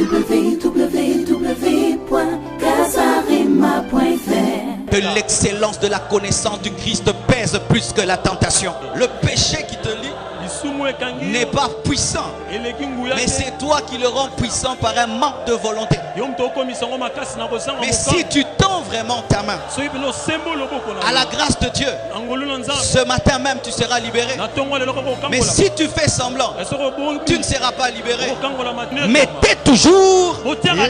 www.casarema.fr. Que l'excellence de la connaissance du Christ pèse plus que la tentation. Le péché qui te lie n'est pas puissant, mais c'est toi qui le rends puissant par un manque de volonté. Mais si tu tends vraiment ta main à la grâce de Dieu, ce matin même tu seras libéré. Mais si tu fais semblant, tu ne seras pas libéré. Mettez toujours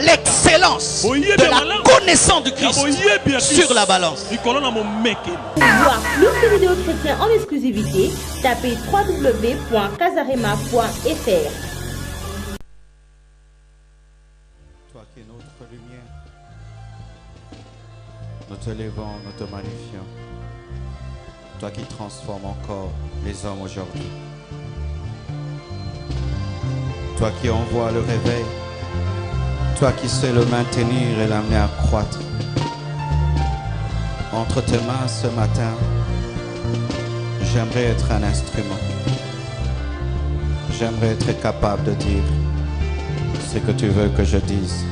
l'excellence de la connaissance du Christ sur la balance. Pour voir plus de vidéos chrétiennes en exclusivité, tapez www.casarema.fr. Toi qui es notre lumière, nous te levons, nous te magnifions. Toi qui transformes encore les hommes aujourd'hui. Toi qui envoies le réveil. Toi qui sais le maintenir et l'amener à croître. Entre tes mains ce matin, j'aimerais être un instrument. J'aimerais être capable de dire ce que tu veux que je dise.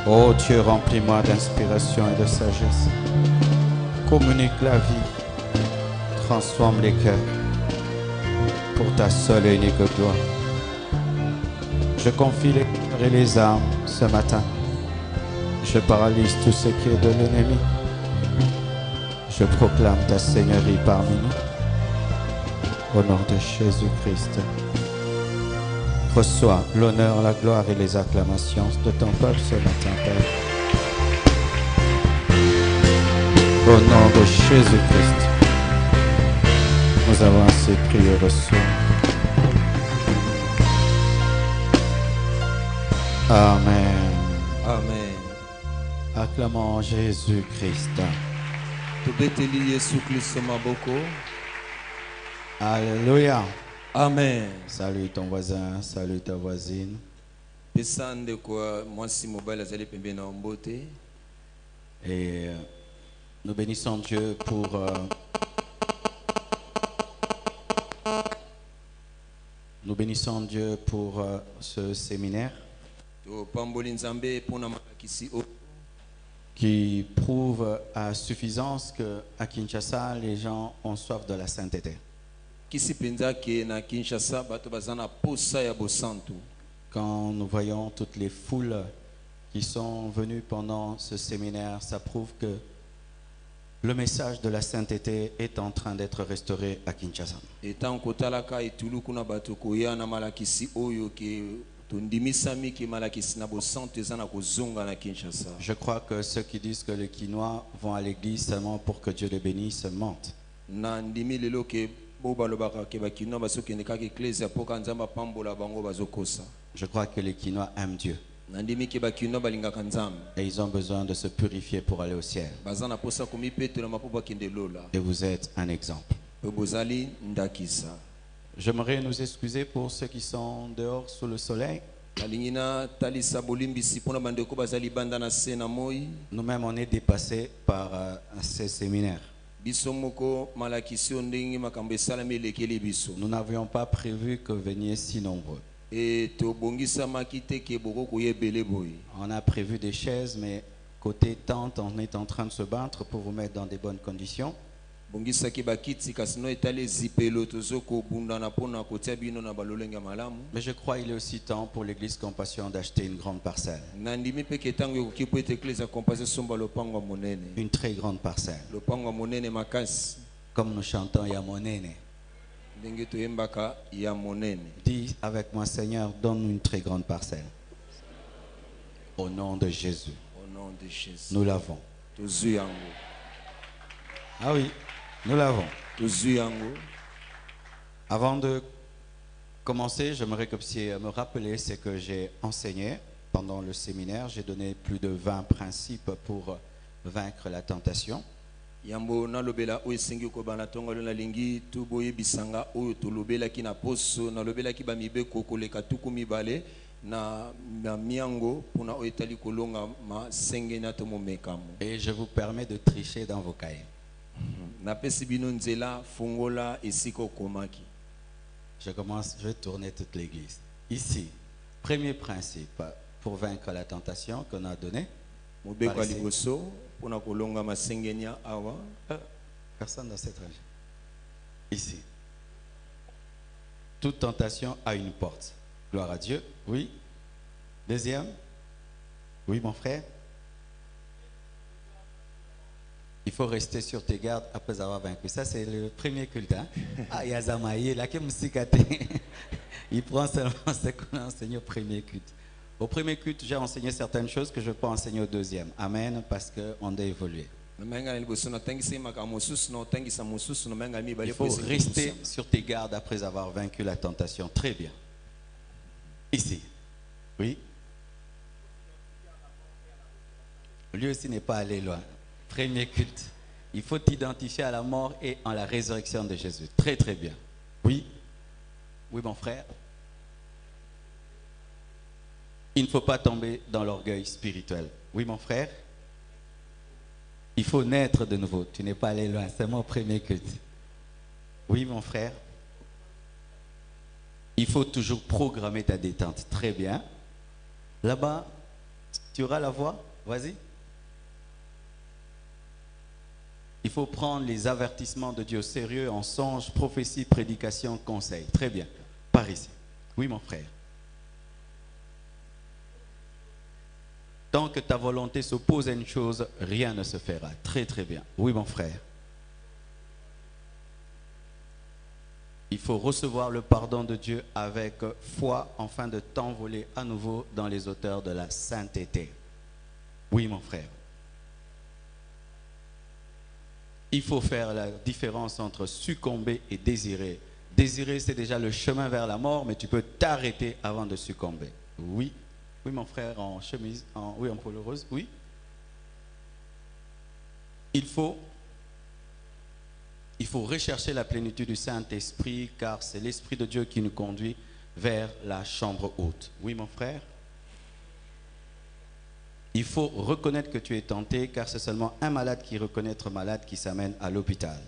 Oh Dieu, remplis-moi d'inspiration et de sagesse. Communique la vie. Transforme les cœurs pour ta seule et unique gloire. Je confie les cœurs et les âmes ce matin. Je paralyse tout ce qui est de l'ennemi. Je proclame ta Seigneurie parmi nous. Au nom de Jésus-Christ. Reçois l'honneur, la gloire et les acclamations de ton peuple ce matin, Père. Au nom de Jésus-Christ. Nous avons ainsi prié et reçu. Amen. Amen. Acclamons Jésus-Christ. Alléluia. Amen. Salut ton voisin, salut ta voisine. Et nous bénissons Dieu pour ce séminaire qui prouve à suffisance qu'à Kinshasa, les gens ont soif de la sainteté. Quand nous voyons toutes les foules qui sont venues pendant ce séminaire, ça prouve que le message de la sainteté est en train d'être restauré à Kinshasa. Je crois que ceux qui disent que les Kinois vont à l'église seulement pour que Dieu les bénisse mentent. Je crois que les Kinois aiment Dieu. Et ils ont besoin de se purifier pour aller au ciel. Et vous êtes un exemple. J'aimerais nous excuser pour ceux qui sont dehors sous le soleil. Nous-mêmes, on est dépassés par ces séminaires. Nous n'avions pas prévu que vous veniez si nombreux. On a prévu des chaises, mais côté tente, on est en train de se battre pour vous mettre dans des bonnes conditions. Mais je crois qu'il est aussi temps pour l'église Compassion d'acheter une grande parcelle. Une très grande parcelle. Comme nous chantons Yamonene. Dis avec moi, Seigneur, donne-nous une très grande parcelle. Au nom de Jésus. Nous l'avons. Ah oui, nous l'avons. Avant de commencer, j'aimerais que vous puissiez me rappeler ce que j'ai enseigné pendant le séminaire. J'ai donné plus de 20 principes pour vaincre la tentation. Yambo na lobela o esengi ko bana tonga lo na lingi tu boye bisanga o to lobela ki na poso na lobela ki ba mibeko koleka tuku mibale na miango puna o etali kolonga ma senge na to momekamo. Et je vous permets de tricher dans vos cahiers. Na pesi bino nzela fongola esiko komaki. Je vais tourner toute l'église. Ici, Premier principe pour vaincre la tentation qu'on a donné. Personne dans cette région. Ici. Toute tentation a une porte. Gloire à Dieu. Oui. Deuxième. Oui, mon frère. Il faut rester sur tes gardes après avoir vaincu. Ça, c'est le premier culte. Hein? Ah, Yazamaïe, là, qui il prend seulement ce qu'on a enseigné au premier culte. Au premier culte, j'ai enseigné certaines choses que je peux enseigner au deuxième. Amen, parce qu'on doit évoluer. Il faut rester sur tes gardes après avoir vaincu la tentation. Très bien. Ici. Oui. Lui aussi n'est pas allé loin. Premier culte. Il faut t'identifier à la mort et à la résurrection de Jésus. Très, très bien. Oui. Oui, mon frère. Il ne faut pas tomber dans l'orgueil spirituel. Oui, mon frère. Il faut naître de nouveau. Tu n'es pas allé loin. C'est mon premier culte. Oui, mon frère. Il faut toujours programmer ta détente. Très bien. Là-bas, tu auras la voix. Vas-y. Il faut prendre les avertissements de Dieu au sérieux en songe, prophétie, prédication, conseil. Très bien. Par ici. Oui, mon frère. Tant que ta volonté s'oppose à une chose, rien ne se fera. Très, très bien. Oui, mon frère. Il faut recevoir le pardon de Dieu avec foi afin de t'envoler à nouveau dans les hauteurs de la sainteté. Oui, mon frère. Il faut faire la différence entre succomber et désirer. Désirer, c'est déjà le chemin vers la mort, mais tu peux t'arrêter avant de succomber. Oui. Oui, mon frère, en chemise, en polo rose. Oui. Il faut rechercher la plénitude du Saint-Esprit, car c'est l'Esprit de Dieu qui nous conduit vers la chambre haute. Oui, mon frère. Il faut reconnaître que tu es tenté, car c'est seulement un malade qui reconnaît être malade qui s'amène à l'hôpital.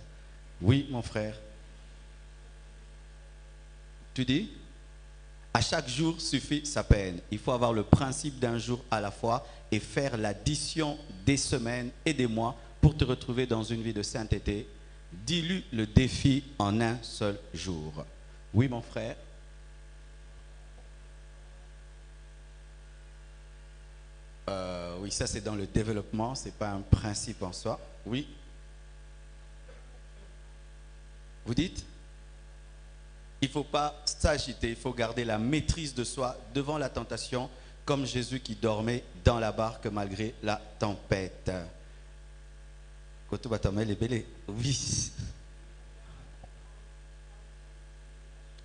Oui, mon frère. Tu dis? À chaque jour suffit sa peine. Il faut avoir le principe d'un jour à la fois et faire l'addition des semaines et des mois pour te retrouver dans une vie de sainteté. Dilue le défi en un seul jour. Oui, mon frère. Oui, ça c'est dans le développement, ce n'est pas un principe en soi. Oui. Vous dites? Il ne faut pas s'agiter, il faut garder la maîtrise de soi devant la tentation, comme Jésus qui dormait dans la barque malgré la tempête. Oui.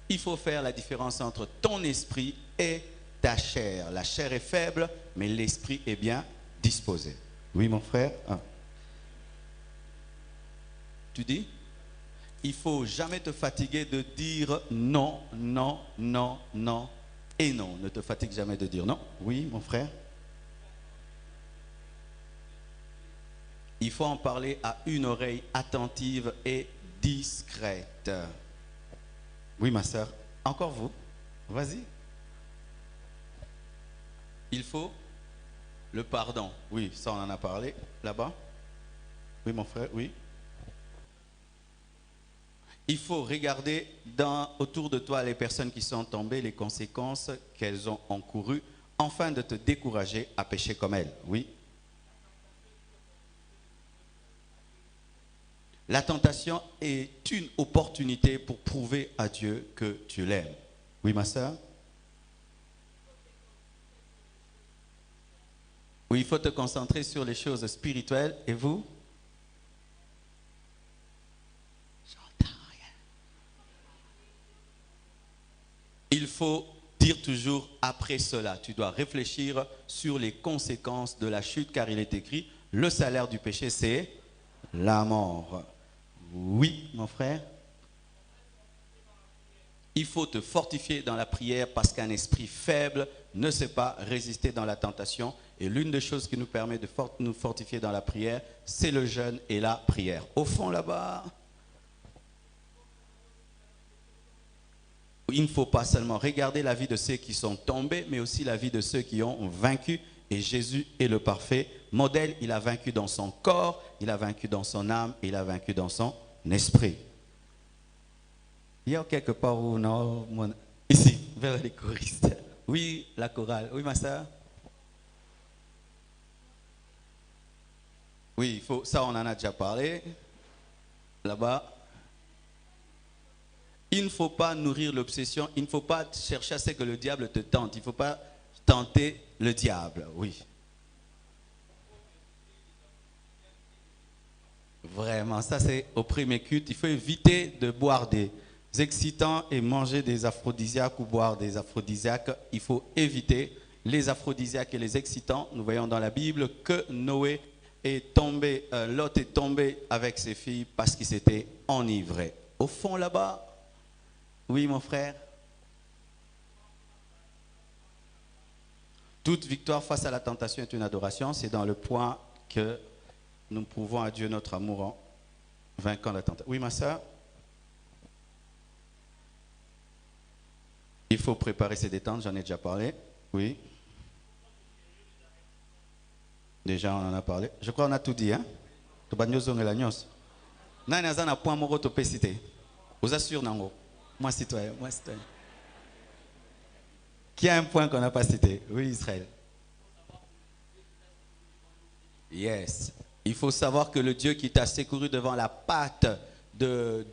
Il faut faire la différence entre ton esprit et ta chair. La chair est faible, mais l'esprit est bien disposé. Oui, mon frère. Tu dis? Il ne faut jamais te fatiguer de dire non, non, non, non et non. Ne te fatigue jamais de dire non. Oui, mon frère. Il faut en parler à une oreille attentive et discrète. Oui, ma soeur. Encore vous. Vas-y. Il faut le pardon. Oui, ça on en a parlé là-bas. Oui, mon frère, oui. Il faut regarder autour de toi les personnes qui sont tombées, les conséquences qu'elles ont encourues, afin de te décourager à pécher comme elles. Oui. La tentation est une opportunité pour prouver à Dieu que tu l'aimes. Oui, ma soeur? Oui, il faut te concentrer sur les choses spirituelles. Et vous? J'entends rien. Il faut dire toujours après cela. Tu dois réfléchir sur les conséquences de la chute, car il est écrit, le salaire du péché, c'est la mort. Oui, mon frère. Il faut te fortifier dans la prière parce qu'un esprit faible ne sait pas résister dans la tentation. Et l'une des choses qui nous permet de nous fortifier dans la prière, c'est le jeûne et la prière. Au fond là-bas, il ne faut pas seulement regarder la vie de ceux qui sont tombés, mais aussi la vie de ceux qui ont vaincu. Et Jésus est le parfait modèle. Il a vaincu dans son corps, il a vaincu dans son âme, il a vaincu dans son esprit. Il y a quelque part où non, ici, vers les choristes. Oui, la chorale. Oui, ma soeur. Oui, ça on en a déjà parlé. Là-bas. Il ne faut pas nourrir l'obsession, il ne faut pas chercher à ce que le diable te tente. Il ne faut pas tenter le diable, oui. Vraiment, ça c'est au premier culte. Il faut éviter de boire des excitants et manger des aphrodisiaques ou boire des aphrodisiaques. Il faut éviter les aphrodisiaques et les excitants. Nous voyons dans la Bible que Noé est tombé, Lot est tombé avec ses filles parce qu'il s'était enivré. Au fond là-bas, oui, mon frère. Toute victoire face à la tentation est une adoration. C'est dans le point que nous prouvons à Dieu notre amour en vainquant la tentation. Oui, ma soeur. Il faut préparer ses détentes, j'en ai déjà parlé. Oui. Déjà, on en a parlé. Je crois qu'on a tout dit. Hein? Vous assure, Nango. Moi, citoyen, moi, citoyen. Qui a un point qu'on n'a pas cité? Oui, Israël. Yes. Il faut savoir que le Dieu qui t'a secouru devant la patte de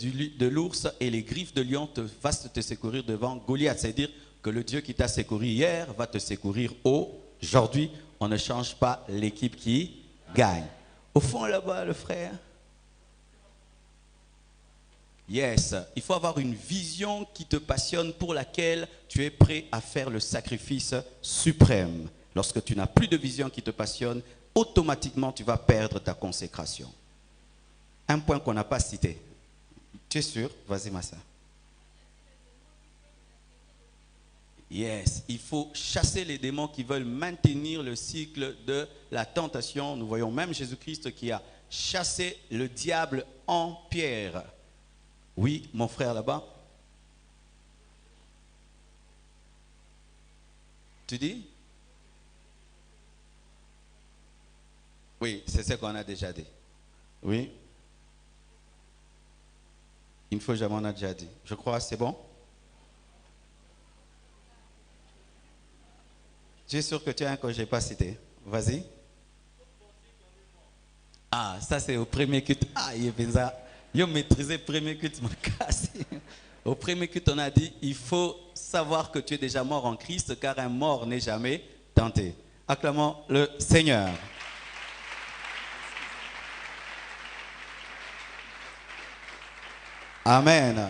l'ours et les griffes de lion va te secourir devant Goliath. C'est-à-dire que le Dieu qui t'a secouru hier va te secourir aujourd'hui. On ne change pas l'équipe qui gagne. Au fond, là-bas, le frère. Yes, il faut avoir une vision qui te passionne, pour laquelle tu es prêt à faire le sacrifice suprême. Lorsque tu n'as plus de vision qui te passionne, automatiquement tu vas perdre ta consécration. Un point qu'on n'a pas cité. Tu es sûr? Vas-y, Massa. Yes, il faut chasser les démons qui veulent maintenir le cycle de la tentation. Nous voyons même Jésus-Christ qui a chassé le diable en pierre. Oui, mon frère là-bas. Tu dis? Oui, c'est ce qu'on a déjà dit. Oui. Une fois jamais on a déjà dit. Je crois c'est bon? Tu es sûr que tu as un que je n'ai pas cité? Vas-y. Ah, ça c'est au premier culte. Ah, il est bizarre. Yo maîtrisé le premier culte, au premier culte, on a dit, il faut savoir que tu es déjà mort en Christ, car un mort n'est jamais tenté. Acclamons le Seigneur. Amen.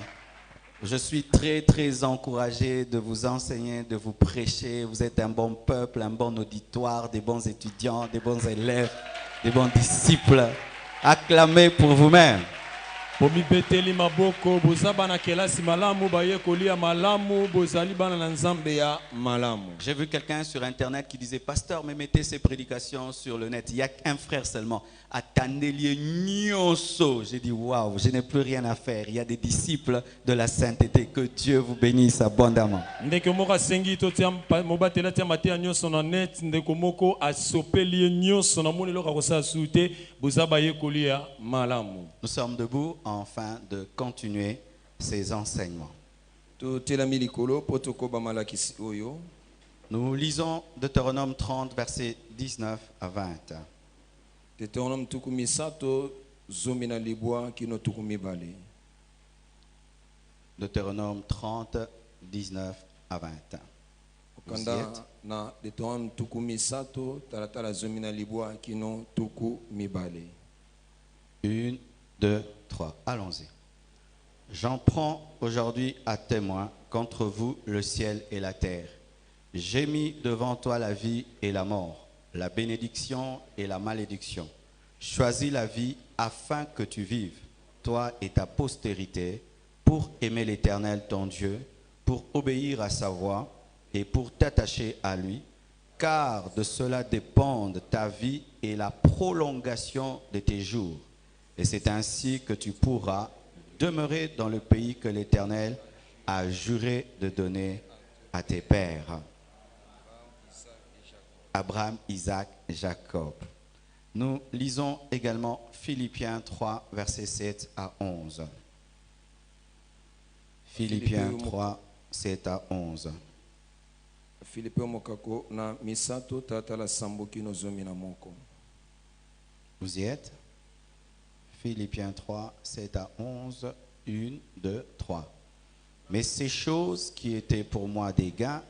Je suis très, très encouragé de vous enseigner, de vous prêcher. Vous êtes un bon peuple, un bon auditoire, des bons étudiants, des bons élèves, des bons disciples. Acclamez pour vous-même. J'ai vu quelqu'un sur internet qui disait, pasteur, mais mettez ces prédications sur le net. Il n'y a qu'un frère seulement. J'ai dit, waouh, je n'ai plus rien à faire. Il y a des disciples de la sainteté. Que Dieu vous bénisse abondamment. Nous sommes debout afin de continuer ces enseignements. Nous lisons Deutéronome 30, versets 19 à 20. Deutéronome 30, 19 à 20. Vous y êtes? 1, 2, 3. Allons-y. J'en prends aujourd'hui à témoin contre vous le ciel et la terre. J'ai mis devant toi la vie et la mort, la bénédiction et la malédiction. Choisis la vie afin que tu vives, toi et ta postérité, pour aimer l'Éternel ton Dieu, pour obéir à sa voix et pour t'attacher à lui, car de cela dépendent ta vie et la prolongation de tes jours. Et c'est ainsi que tu pourras demeurer dans le pays que l'Éternel, a juré de donner à tes pères, Abraham, Isaac, Jacob. Nous lisons également Philippiens 3, versets 7 à 11. Philippiens 3, 7 à 11. Vous y êtes? Philippiens 3, 7 à 11. 1, 2, 3. Mais ces choses qui étaient pour moi des gains,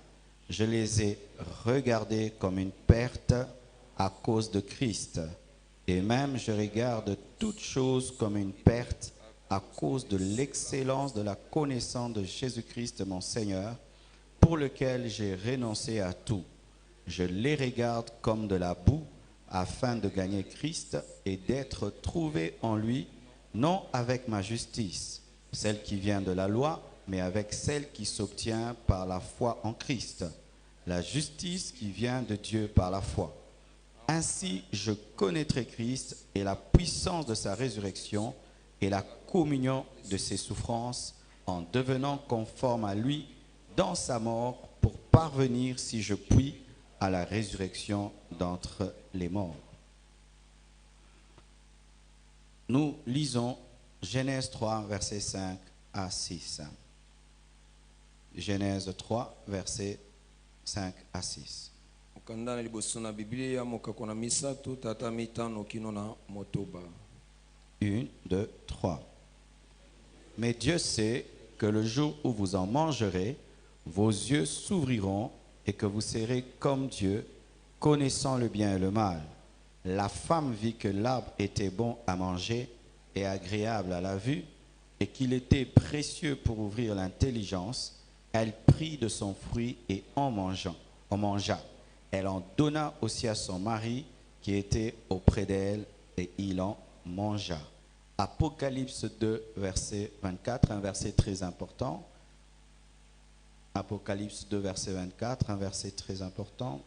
je les ai regardées comme une perte à cause de Christ. Et même je regarde toutes choses comme une perte à cause de l'excellence de la connaissance de Jésus-Christ mon Seigneur, pour lequel j'ai renoncé à tout. Je les regarde comme de la boue, afin de gagner Christ et d'être trouvé en lui, non avec ma justice, celle qui vient de la loi, mais avec celle qui s'obtient par la foi en Christ, la justice qui vient de Dieu par la foi. Ainsi, je connaîtrai Christ et la puissance de sa résurrection et la communion de ses souffrances, en devenant conforme à lui dans sa mort, pour parvenir, si je puis, à la résurrection d'entre les morts. Nous lisons Genèse 3, versets 5 à 6. Genèse 3, versets 5 à 6. 1, 2, 3. Mais Dieu sait que le jour où vous en mangerez, vos yeux s'ouvriront et que vous serez comme Dieu, connaissant le bien et le mal. La femme vit que l'arbre était bon à manger et agréable à la vue, et qu'il était précieux pour ouvrir l'intelligence. Elle prit de son fruit et en mangea. Elle en donna aussi à son mari qui était auprès d'elle, et il en mangea. Apocalypse 2, verset 24, un verset très important. Apocalypse 2, verset 24, un verset très important.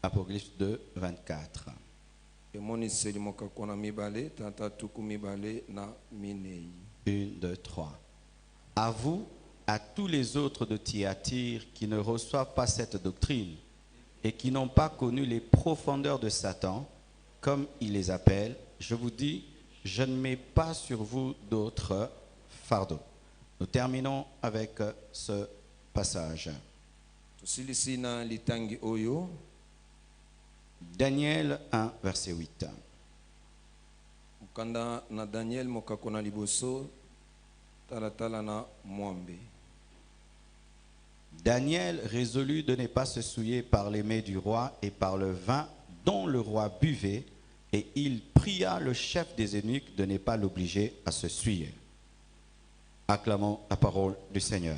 Apocalypse 2, 24. 1, 2, 3. À vous, à tous les autres de Thyatire qui ne reçoivent pas cette doctrine et qui n'ont pas connu les profondeurs de Satan, comme il les appelle, je vous dis, je ne mets pas sur vous d'autres fardeaux. Nous terminons avec ce passage. Daniel 1, verset 8. Daniel résolut de ne pas se souiller par les mets du roi et par le vin dont le roi buvait, et il pria le chef des eunuques de ne pas l'obliger à se souiller. Acclamons la parole du Seigneur.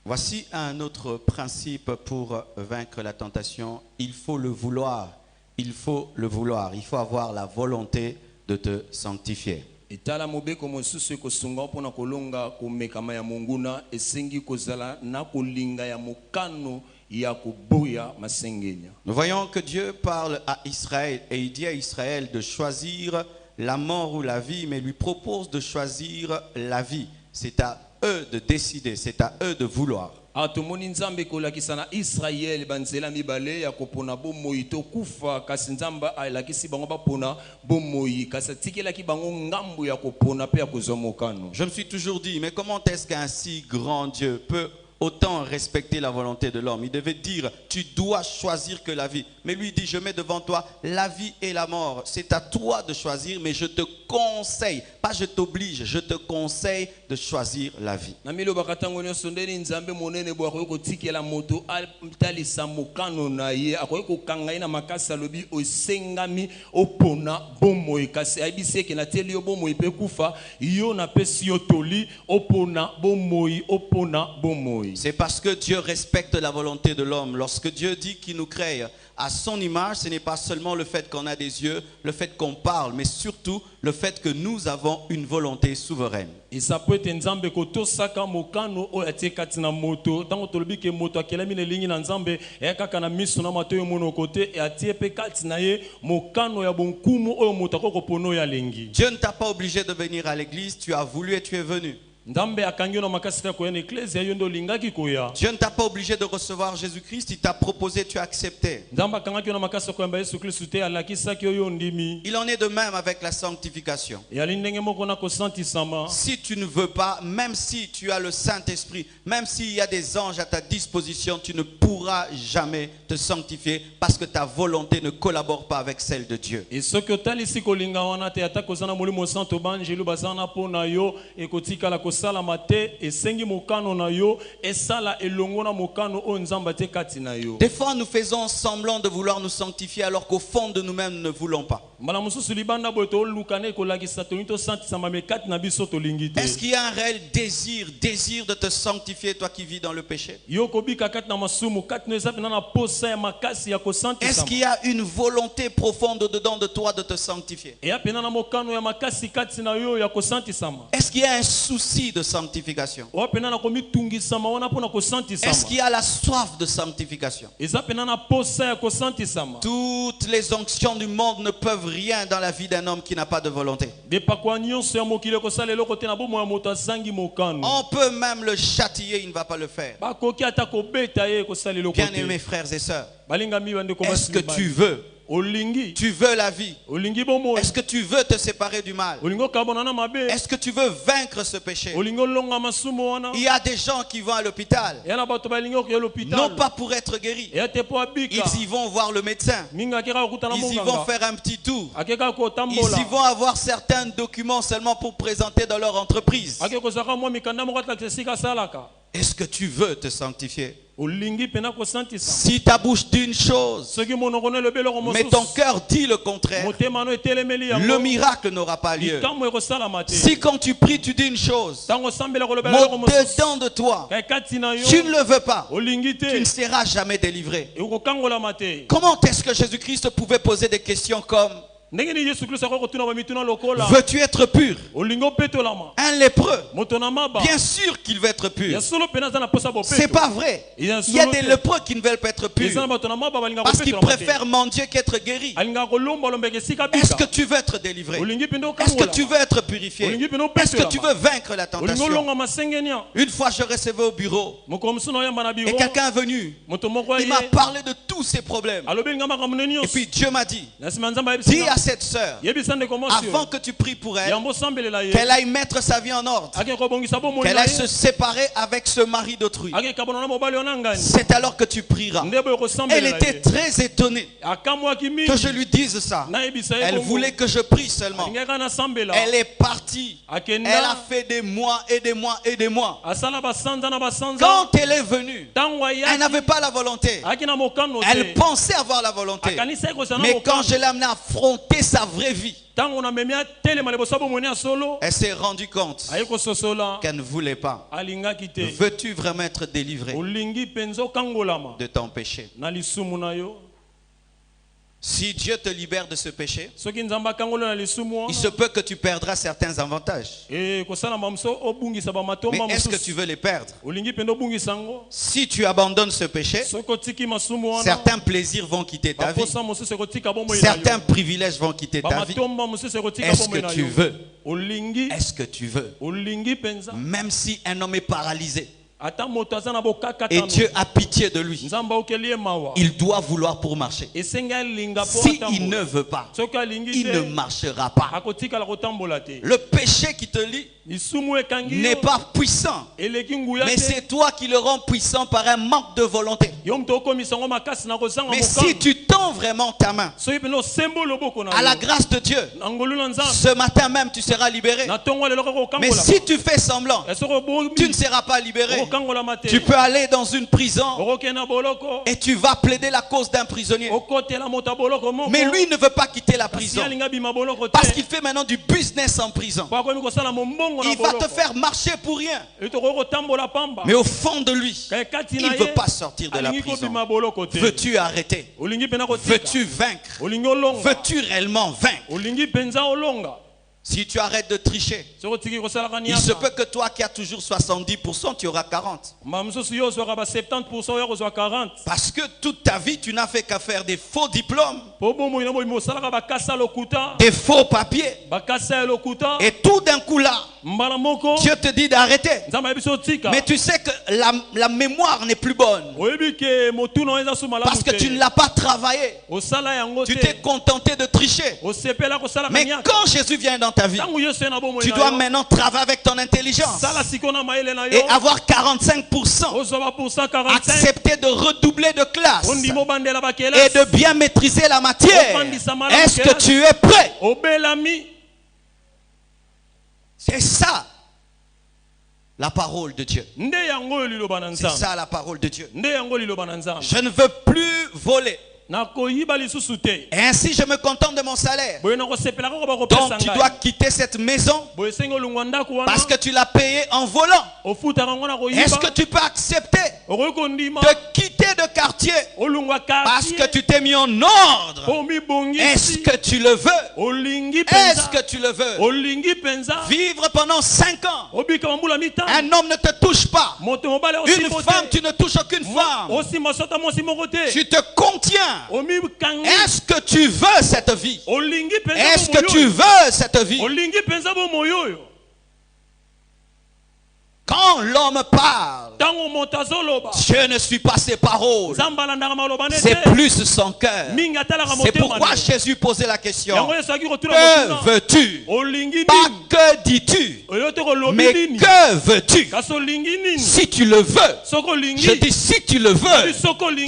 Voici un autre principe pour vaincre la tentation. Il faut le vouloir. Il faut le vouloir. Il faut avoir la volonté de te sanctifier. Nous voyons que Dieu parle à Israël et il dit à Israël de choisir la mort ou la vie, mais lui propose de choisir la vie. C'est à eux de décider, c'est à eux de vouloir. Je me suis toujours dit, mais comment est-ce qu'un si grand Dieu peut autant respecter la volonté de l'homme? Il devait dire, tu dois choisir que la vie. Mais lui dit, je mets devant toi la vie et la mort. C'est à toi de choisir, mais je te conseille, pas je t'oblige, je te conseille de choisir la vie. C'est parce que Dieu respecte la volonté de l'homme. Lorsque Dieu dit qu'il nous crée à son image, ce n'est pas seulement le fait qu'on a des yeux, le fait qu'on parle, mais surtout le fait que nous avons une volonté souveraine. Et ça peut être nzambe koto saka mokano o atie katina moto tango tolobi ke moto akelami ne lingi na nzambe e kaka na miso na matoyo mono côté et atie pe katina ye mokano ya bonkumu o moto ko pono ya lengi. Dieu ne t'a pas obligé de venir à l'église, tu as voulu et tu es venu. Dieu ne t'a pas obligé de recevoir Jésus-Christ, il t'a proposé, tu as accepté. Il en est de même avec la sanctification. Si tu ne veux pas, même si tu as le Saint-Esprit, même s'il y a des anges à ta disposition, tu ne pourras jamais te sanctifier parce que ta volonté ne collabore pas avec celle de Dieu. Des fois nous faisons semblant de vouloir nous sanctifier alors qu'au fond de nous-mêmes nous ne voulons pas. Est-ce qu'il y a un réel désir de te sanctifier, toi qui vis dans le péché? Est-ce qu'il y a une volonté profonde au-dedans de toi de te sanctifier? Est-ce qu'il y a un souci de sanctification? Est-ce qu'il y a la soif de sanctification? Toutes les onctions du monde ne peuvent rien dans la vie d'un homme qui n'a pas de volonté. On peut même le châtier, il ne va pas le faire. Bien-aimés frères et sœurs, est-ce que tu veux? Tu veux la vie? Est-ce que tu veux te séparer du mal? Est-ce que tu veux vaincre ce péché? Il y a des gens qui vont à l'hôpital, non pas pour être guéris. Ils y vont voir le médecin. Ils y vont faire un petit tour. Ils y vont avoir certains documents seulement pour présenter dans leur entreprise. Est-ce que tu veux te sanctifier? Si ta bouche dit une chose, mais ton cœur dit le contraire, le miracle n'aura pas lieu. Si quand tu pries, tu dis une chose, mais au-dedans de toi, tu ne le veux pas, tu ne seras jamais délivré. Comment est-ce que Jésus-Christ pouvait poser des questions comme: veux-tu être pur? Un lépreux, bien sûr qu'il veut être pur. C'est pas vrai. Il y a des lépreux qui ne veulent pas être purs parce qu'ils préfèrent mendier qu'être guéris. Est-ce que tu veux être délivré? Est-ce que tu veux être purifié? Est-ce que tu veux vaincre la tentation? Une fois je recevais au bureau et quelqu'un est venu, il m'a parlé de tous ses problèmes et puis Dieu m'a dit: dis à cette sœur, avant que tu pries pour elle, qu'elle aille mettre sa vie en ordre, qu'elle aille se séparer avec ce mari d'autrui. C'est alors que tu prieras. Elle était très étonnée que je lui dise ça. Elle voulait que je prie seulement. Elle est partie. Elle a fait des mois et des mois et des mois. Quand elle est venue, elle n'avait pas la volonté. Elle pensait avoir la volonté. Mais quand je l'ai amenée à affronter sa vraie vie, elle s'est rendue compte qu'elle ne voulait pas. Veux-tu vraiment être délivré de ton péché? Si Dieu te libère de ce péché, il se peut que tu perdras certains avantages. Mais est-ce que tu veux les perdre? Si tu abandonnes ce péché, certains plaisirs vont quitter ta vie. Certains privilèges vont quitter ta vie. Est-ce que tu veux? Est-ce que tu veux? Même si un homme est paralysé et Dieu a pitié de lui, il doit vouloir pour marcher. S'il ne veut pas, il ne marchera pas. Le péché qui te lie n'est pas puissant, mais c'est toi qui le rends puissant par un manque de volonté. Mais si tu tends vraiment ta main à la grâce de Dieu, ce matin même tu seras libéré. Mais si tu fais semblant, tu ne seras pas libéré. Tu peux aller dans une prison et tu vas plaider la cause d'un prisonnier. Mais lui ne veut pas quitter la prison parce qu'il fait maintenant du business en prison. Il va te faire marcher pour rien. Mais au fond de lui, il ne veut pas sortir de la prison. Veux-tu arrêter? Veux-tu vaincre? Veux-tu réellement vaincre? Si tu arrêtes de tricher, il se peut que toi qui as toujours 70%, tu auras 40%. Parce que toute ta vie, tu n'as fait qu'à faire des faux diplômes, des faux papiers. Et tout d'un coup là, Dieu te dit d'arrêter. Mais tu sais que la mémoire n'est plus bonne. Parce que tu ne l'as pas travaillé. Tu t'es contenté de tricher. Mais quand Jésus vient dans ta vie, tu dois maintenant travailler avec ton intelligence et avoir 45%. Accepter de redoubler de classe et de bien maîtriser la matière. Est-ce que tu es prêt? C'est ça la parole de Dieu. C'est ça la parole de Dieu. Je ne veux plus voler. Et ainsi je me contente de mon salaire. Donc tu dois quitter cette maison parce que tu l'as payé en volant. Est-ce que tu peux accepter de quitter de quartier parce que tu t'es mis en ordre? Est-ce que tu le veux? Est-ce que tu le veux? Vivre pendant 5 ans. Un homme ne te touche pas. Une femme, tu ne touches aucune femme. Tu te contiens. Est-ce que tu veux cette vie? Est-ce que tu veux cette vie? Quand l'homme parle, Dieu ne suit pas ses paroles. C'est plus son cœur. C'est pourquoi Jésus posait la question. Que veux-tu? Pas que dis-tu, mais que veux-tu? Si tu le veux, je dis si tu le veux,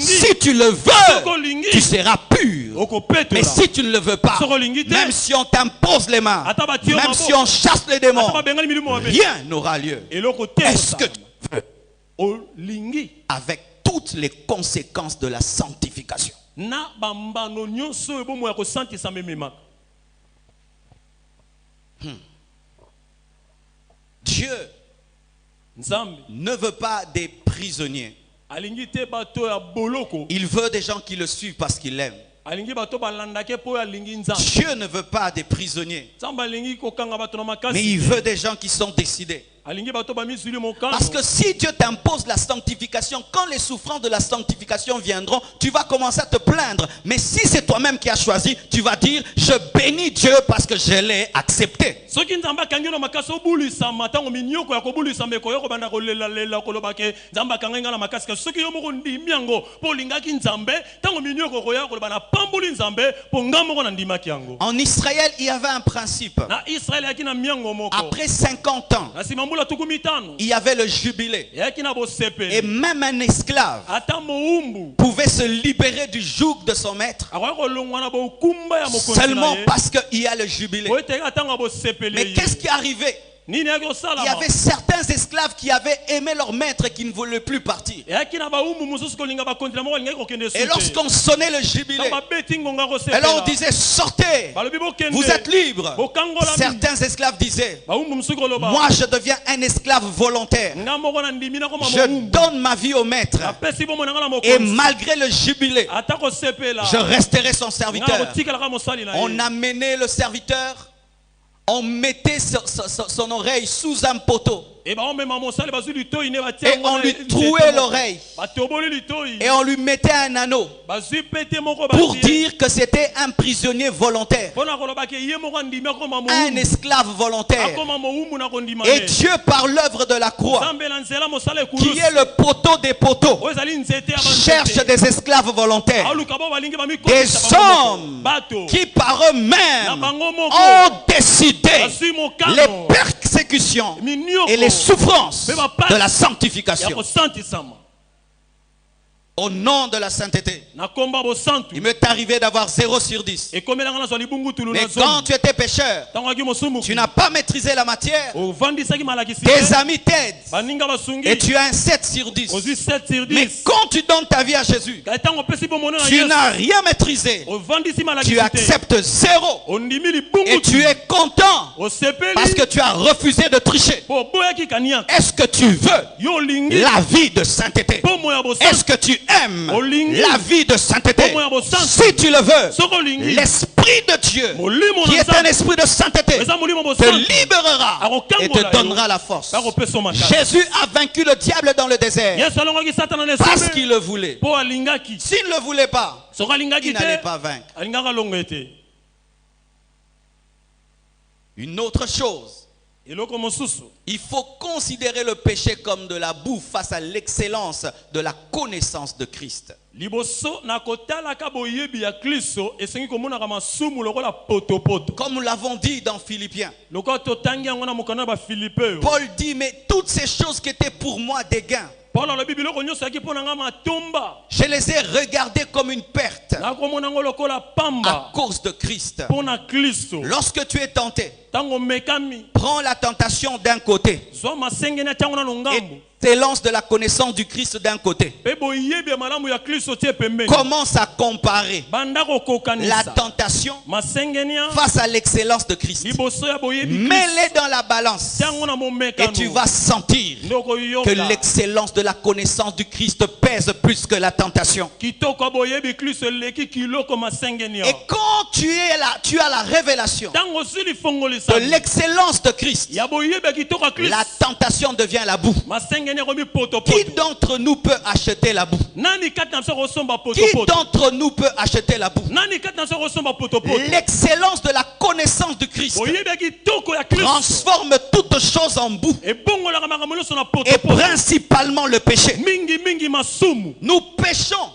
si tu le veux, tu seras pur. Mais si tu ne le veux pas, même si on t'impose les mains, même si on chasse les démons, rien n'aura lieu. Est-ce que tu veux? Avec toutes les conséquences de la sanctification. Dieu ne veut pas des prisonniers. Il veut des gens qui le suivent parce qu'il l'aime. Dieu ne veut pas des prisonniers, mais il veut des gens qui sont décidés. Parce que si Dieu t'impose la sanctification, quand les souffrances de la sanctification viendront, tu vas commencer à te plaindre. Mais si c'est toi-même qui as choisi, tu vas dire, je bénis Dieu parce que je l'ai accepté. En Israël, il y avait un principe. Après 50 ans, il y avait le jubilé. Et même un esclave pouvait se libérer du joug de son maître seulement parce qu'il y a le jubilé. Mais qu'est-ce qui est arrivé? Il y avait certains esclaves qui avaient aimé leur maître et qui ne voulaient plus partir. Et lorsqu'on sonnait le jubilé, alors on disait sortez, vous êtes libres. Certains esclaves disaient, moi je deviens un esclave volontaire, je donne ma vie au maître et malgré le jubilé je resterai son serviteur. On a mené le serviteur, on mettait son oreille sous un poteau. Et on lui trouait l'oreille. Et on lui mettait un anneau pour dire que c'était un prisonnier volontaire, un esclave volontaire. Et Dieu, par l'œuvre de la croix, qui est le poteau des poteaux, cherche des esclaves volontaires, des hommes qui par eux-mêmes ont décidé les persécutions et les souffrances de la sanctification. Au nom de la sainteté. Na komba bo santu. Il m'est arrivé d'avoir 0 sur 10. Et comme na so libungu tulu na Mais quand tu étais pécheur, tu n'as pas maîtrisé la matière. Tes amis t'aident. Et tu as un 7 sur 10. Mais quand tu donnes ta vie à Jésus, tu n'as rien maîtrisé. Tu acceptes 0. Et tu es content parce que tu as refusé de tricher. Est-ce que tu veux la vie de sainteté? Est-ce que tu aimes la vie de sainteté? Si tu le veux, l'Esprit de Dieu, qui est un esprit de sainteté, te libérera et te donnera la force. Jésus a vaincu le diable dans le désert parce qu'il le voulait. S'il ne le voulait pas, il n'allait pas vaincre. Une autre chose, il faut considérer le péché comme de la boue face à l'excellence de la connaissance de Christ. Comme nous l'avons dit dans Philippiens, Paul dit, mais toutes ces choses qui étaient pour moi des gains, je les ai regardées comme une perte à cause de Christ. Lorsque tu es tenté, prends la tentation d'un côté et l'excellence de la connaissance du Christ d'un côté. Commence à comparer la tentation face à l'excellence de Christ. Mets-les dans la balance et tu vas sentir que l'excellence de la connaissance du Christ pèse plus que la tentation. Et quand tu as la révélation de l'excellence de Christ, la tentation devient la boue. Qui d'entre nous peut acheter la boue? Qui d'entre nous peut acheter la boue? L'excellence de la connaissance du Christ transforme toutes choses en boue, et principalement le péché. Nous péchons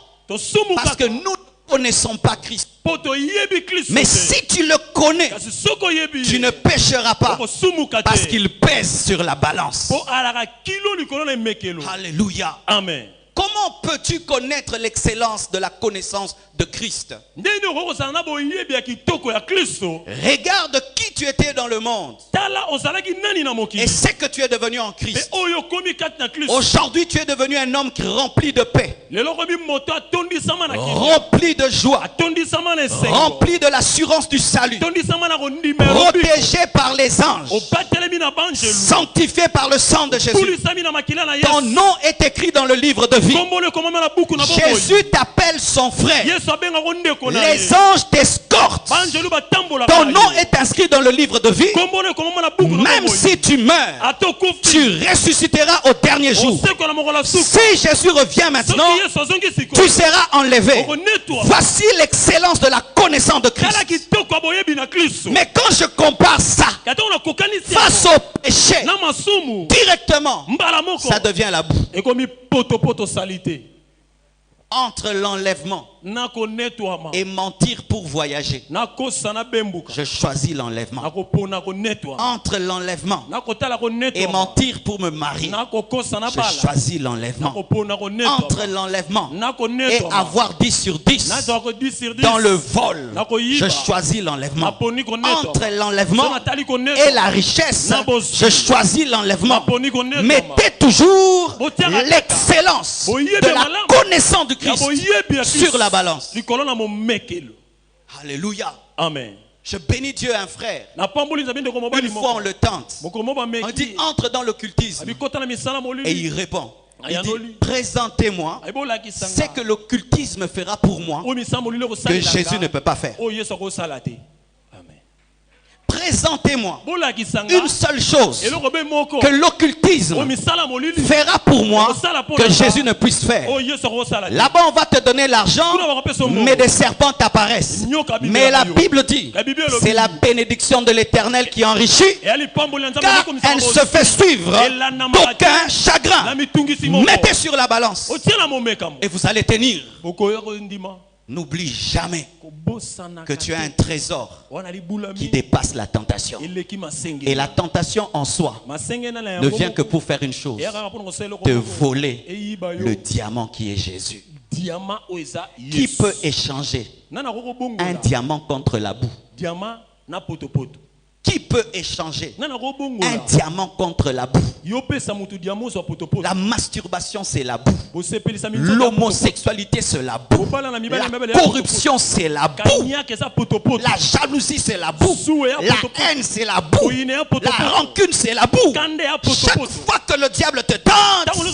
parce que nous ne connaissons pas Christ. Mais si tu le connais, tu ne pécheras pas parce qu'il pèse sur la balance. Alléluia. Amen. Comment peux-tu connaître l'excellence de la connaissance de Christ? Regarde qui tu étais dans le monde et ce que tu es devenu en Christ. Aujourd'hui, tu es devenu un homme rempli de paix, rempli de joie, rempli de l'assurance du salut, protégé par les anges, sanctifié par le sang de Jésus. Ton nom est écrit dans le livre de vie. Jésus t'appelle son frère. Les anges t'escortent. Ton nom est inscrit dans le livre de vie. Même si tu meurs, tu ressusciteras au dernier jour. Si Jésus revient maintenant, tu seras enlevé. Voici l'excellence de la connaissance de Christ. Mais quand je compare ça face au péché, directement, ça devient la boue. Entre l'enlèvement et mentir pour voyager, je choisis l'enlèvement. Entre l'enlèvement et mentir pour me marier, je choisis l'enlèvement. Entre l'enlèvement et avoir 10 sur 10 dans le vol, je choisis l'enlèvement. Entre l'enlèvement et la richesse, je choisis l'enlèvement. Mettez toujours l'excellence de la connaissance du Christ sur la balance. Alléluia. Amen. Je bénis Dieu, un frère. Une fois on le tente, on dit entre dans l'occultisme et il répond. Il dit, présentez-moi ce que l'occultisme fera pour moi que Jésus ne peut pas faire. Présentez-moi une seule chose que l'occultisme fera pour moi que Jésus ne puisse faire. Là-bas on va te donner l'argent, mais des serpents t'apparaissent. Mais la Bible dit, c'est la bénédiction de l'Éternel qui enrichit, car elle se fait suivre d'aucun chagrin. Mettez sur la balance et vous allez tenir. N'oublie jamais que tu as un trésor qui dépasse la tentation. Et la tentation en soi ne vient que pour faire une chose, te voler le diamant qui est Jésus. Qui peut échanger un diamant contre la boue? Qui peut échanger un diamant contre la boue? La masturbation, c'est la boue. L'homosexualité, c'est la boue. La corruption, c'est la boue. La jalousie, c'est la boue. La haine, c'est la boue. La rancune, c'est la boue. Chaque fois que le diable te tente, il veut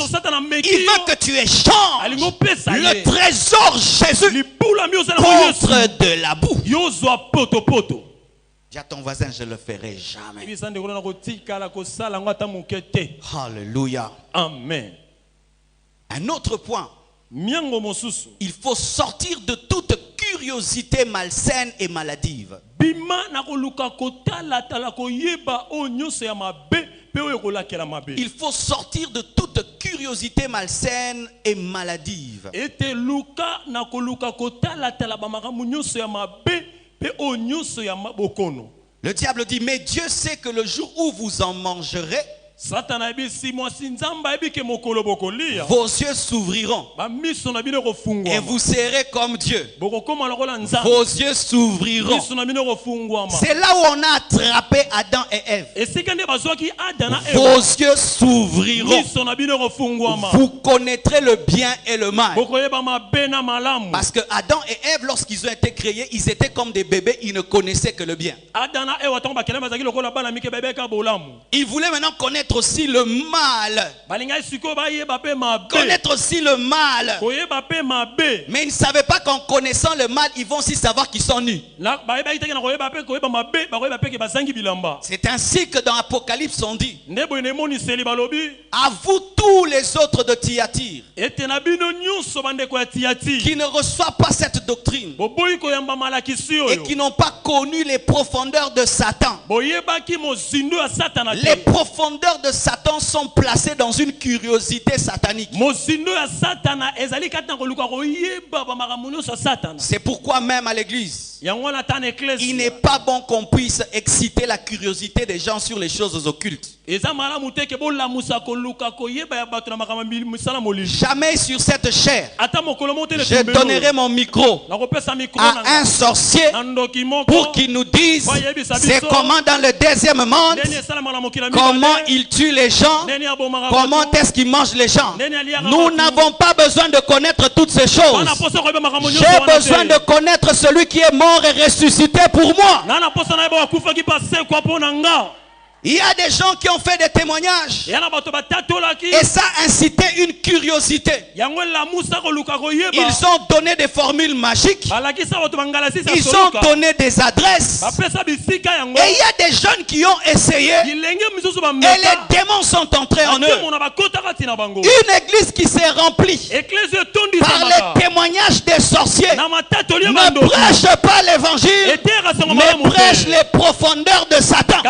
que tu échanges le trésor Jésus contre de la boue. Dis à ton voisin, je ne le ferai jamais. Alléluia. Amen. Un autre point. Il faut sortir de toute curiosité malsaine et maladive. Il faut sortir de toute curiosité malsaine et maladive. Le diable dit, mais Dieu sait que le jour où vous en mangerez, vos yeux s'ouvriront et vous serez comme Dieu. Vos yeux s'ouvriront. C'est là où on a attrapé Adam et Ève. Vos yeux s'ouvriront. Vous connaîtrez le bien et le mal. Parce que Adam et Ève, lorsqu'ils ont été créés, ils étaient comme des bébés, ils ne connaissaient que le bien. Ils voulaient maintenant connaître aussi le mal. Connaître aussi le mal. Mais ils ne savaient pas qu'en connaissant le mal, ils vont aussi savoir qu'ils sont nus. C'est ainsi que dans Apocalypse on dit, à vous tous les autres de Thyatire qui ne reçoivent pas cette doctrine et qui n'ont pas connu les profondeurs de Satan. Les profondeurs de Satan sont placés dans une curiosité satanique. C'est pourquoi même à l'église, il n'est pas bon qu'on puisse exciter la curiosité des gens sur les choses occultes. Jamais sur cette chair je donnerai mon micro à un sorcier pour qu'il nous dise c'est comment dans le deuxième monde, comment il tue les gens, comment est-ce qu'il mange les gens. Nous n'avons pas besoin de connaître toutes ces choses. J'ai besoin de connaître celui qui est mort et ressuscité pour moi. Il y a des gens qui ont fait des témoignages et ça a incité une curiosité. Ils ont donné des formules magiques, ils ont donné des adresses, et il y a des jeunes qui ont essayé et les démons sont entrés en eux. Une église qui s'est remplie par les témoignages des sorciers ne prêche pas l'évangile, mais prêche les profondeurs de Satan.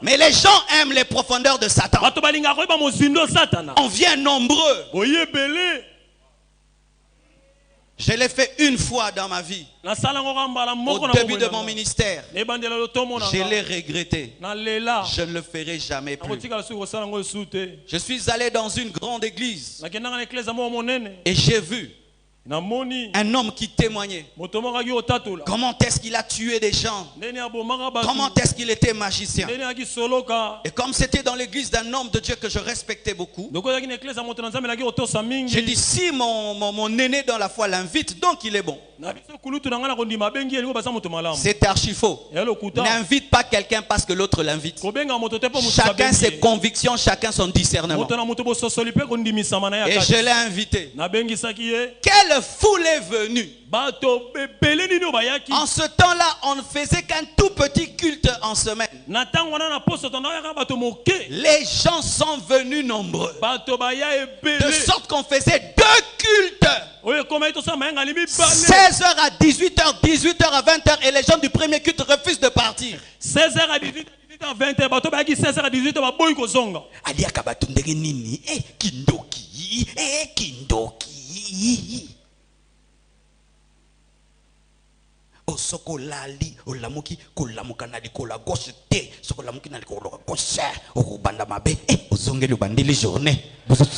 Mais les gens aiment les profondeurs de Satan. On vient nombreux. Je l'ai fait une fois dans ma vie. Au début de mon ministère, je l'ai regretté. Je ne le ferai jamais plus. Je suis allé dans une grande église et j'ai vu un homme qui témoignait. Comment est-ce qu'il a tué des gens? Comment est-ce qu'il était magicien? Et comme c'était dans l'église d'un homme de Dieu que je respectais beaucoup, j'ai dit si mon aîné dans la foi l'invite, donc il est bon. C'est archi faux. N'invite pas quelqu'un parce que l'autre l'invite. Chacun ses convictions, chacun son discernement. Et je l'ai invité. Quelle foule est venue. En ce temps-là, on ne faisait qu'un tout petit culte en semaine. Les gens sont venus nombreux, de sorte qu'on faisait 2 cultes. 16h à 18h, 18h à 20h, et les gens du premier culte refusent de partir. 16h à 18h, 20h, 16h à 18h, Alia kabatundege nini? Kindoki, kindoki. Osoko lali olamuki kolamuka na likola gauche te soko lamuki na likola gauche okubanda mabe ozongeli ubandili journée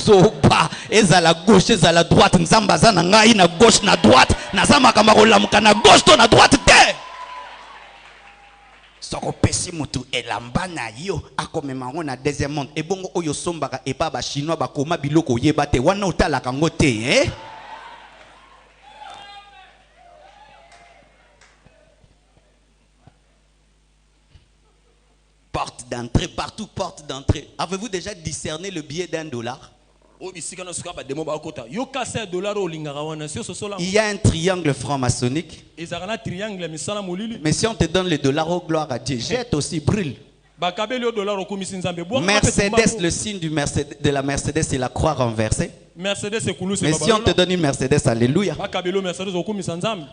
sopa ezala gauche ezala droite nzamba za na ngai na gauche na droite nazamaka makolamuka na gauche to na droite te soko pesi mutu elamba na yo akomemango na deuxième monde ebongo oyo sombaka epa ba chinois bakoma biloko yeba te wana otalaka ngo te Porte d'entrée, partout porte d'entrée. Avez-vous déjà discerné le billet $1? Il y a un triangle franc-maçonnique. Mais si on te donne le dollar, oh gloire à Dieu, jette aussi, brûle. Mercedes, le signe de la Mercedes, c'est la croix renversée. Mais si on te donne une Mercedes, alléluia.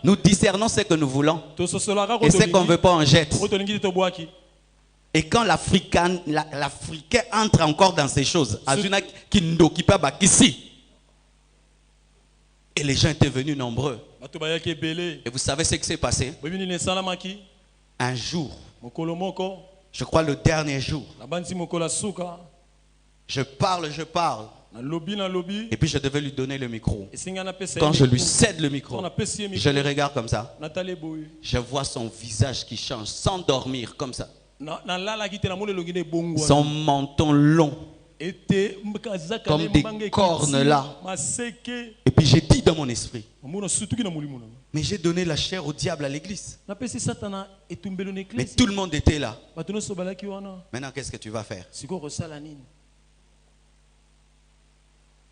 Nous discernons ce que nous voulons. Et ce qu'on ne veut pas, on jette. Et quand l'Africain entre encore dans ces choses, et les gens étaient venus nombreux. Et vous savez ce qui s'est passé? Un jour, je crois le dernier jour, je parle. Et puis je devais lui donner le micro. Quand je lui cède le micro, je le regarde comme ça. Je vois son visage qui change, sans dormir, comme ça. Son menton long, comme des cornes là. Et puis j'ai dit dans mon esprit, mais j'ai donné la chair au diable à l'église. Mais tout le monde était là. Maintenant, qu'est-ce que tu vas faire?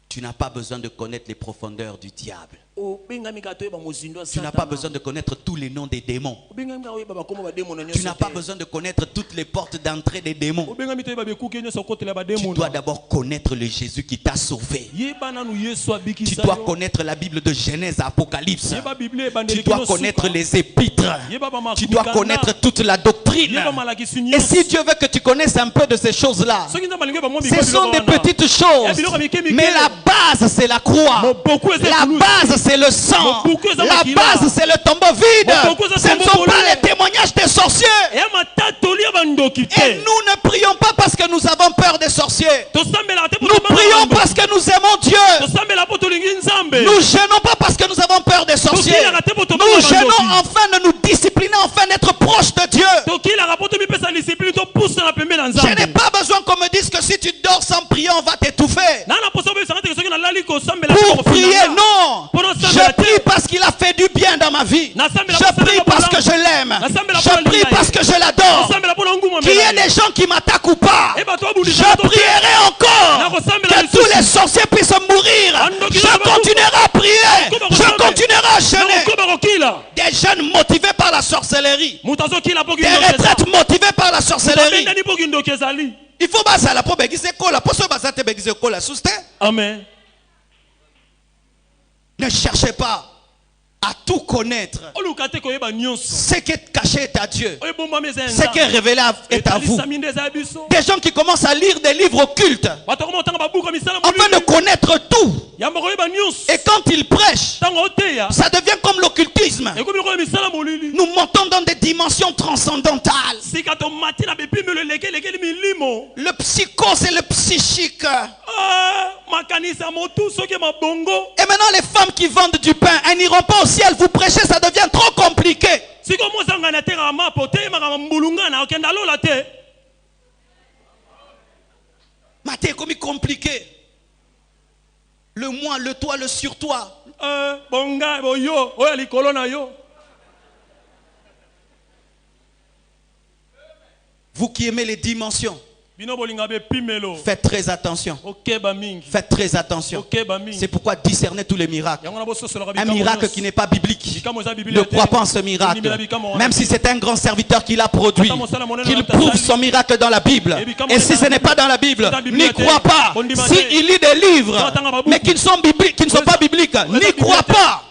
Tu n'as pas besoin de connaître les profondeurs du diable. Tu n'as pas besoin de connaître tous les noms des démons. Tu n'as pas besoin de connaître toutes les portes d'entrée des démons. Tu dois d'abord connaître le Jésus qui t'a sauvé. Tu dois connaître la Bible de Genèse à Apocalypse. Tu dois connaître les épîtres. Tu dois connaître toute la doctrine. Et si Dieu veut que tu connaisses un peu de ces choses-là, ce sont des petites choses. Mais la base, c'est la croix. La base, c'est le sang. La base, c'est le tombeau vide. Ce ne sont pas les témoignages des sorciers. Et nous ne prions pas parce que nous avons peur des sorciers. Nous prions parce que nous aimons Dieu. Nous gênons pas parce que nous avons peur des sorciers. Nous gênons afin de nous discipliner, afin d'être proches de Dieu. Je n'ai pas besoin qu'on me dise que si tu dors sans prier, on va t'étouffer. Pour prier, non. Je prie parce qu'il a fait du bien dans ma vie. Je prie parce que je l'aime. Je prie parce que je l'adore. Qu'il y ait des gens qui m'attaquent ou pas, je prierai encore que tous les sorciers puissent mourir. Je continuerai à prier. Je continuerai à jeûner. Des jeunes motivés par la sorcellerie. Des retraites motivées par la sorcellerie. Il faut baser la pour bégiser cola. Pour se baser bégiser cola. Amen. Ne cherchez pas à tout connaître. Ce qui est caché est à Dieu. Ce qui est révélé est à vous. Des gens qui commencent à lire des livres occultes afin de connaître tout. Et quand ils prêchent, ça devient comme l'occultisme. Nous montons dans des dimensions transcendantales. Le psychos et le psychique. Et maintenant les femmes qui vendent du pain, elles n'iront pas au ciel. Vous prêchez, ça devient trop compliqué. Maté comme compliqué. Le moi, le toi, le sur toi. Vous qui aimez les dimensions, faites très attention. Faites très attention. C'est pourquoi discernez tous les miracles. Un miracle qui n'est pas biblique, ne crois pas en ce miracle. Même si c'est un grand serviteur qui l'a produit, qu'il prouve son miracle dans la Bible. Et si ce n'est pas dans la Bible, n'y crois pas. S'il lit des livres mais qui ne sont pas bibliques, n'y crois pas.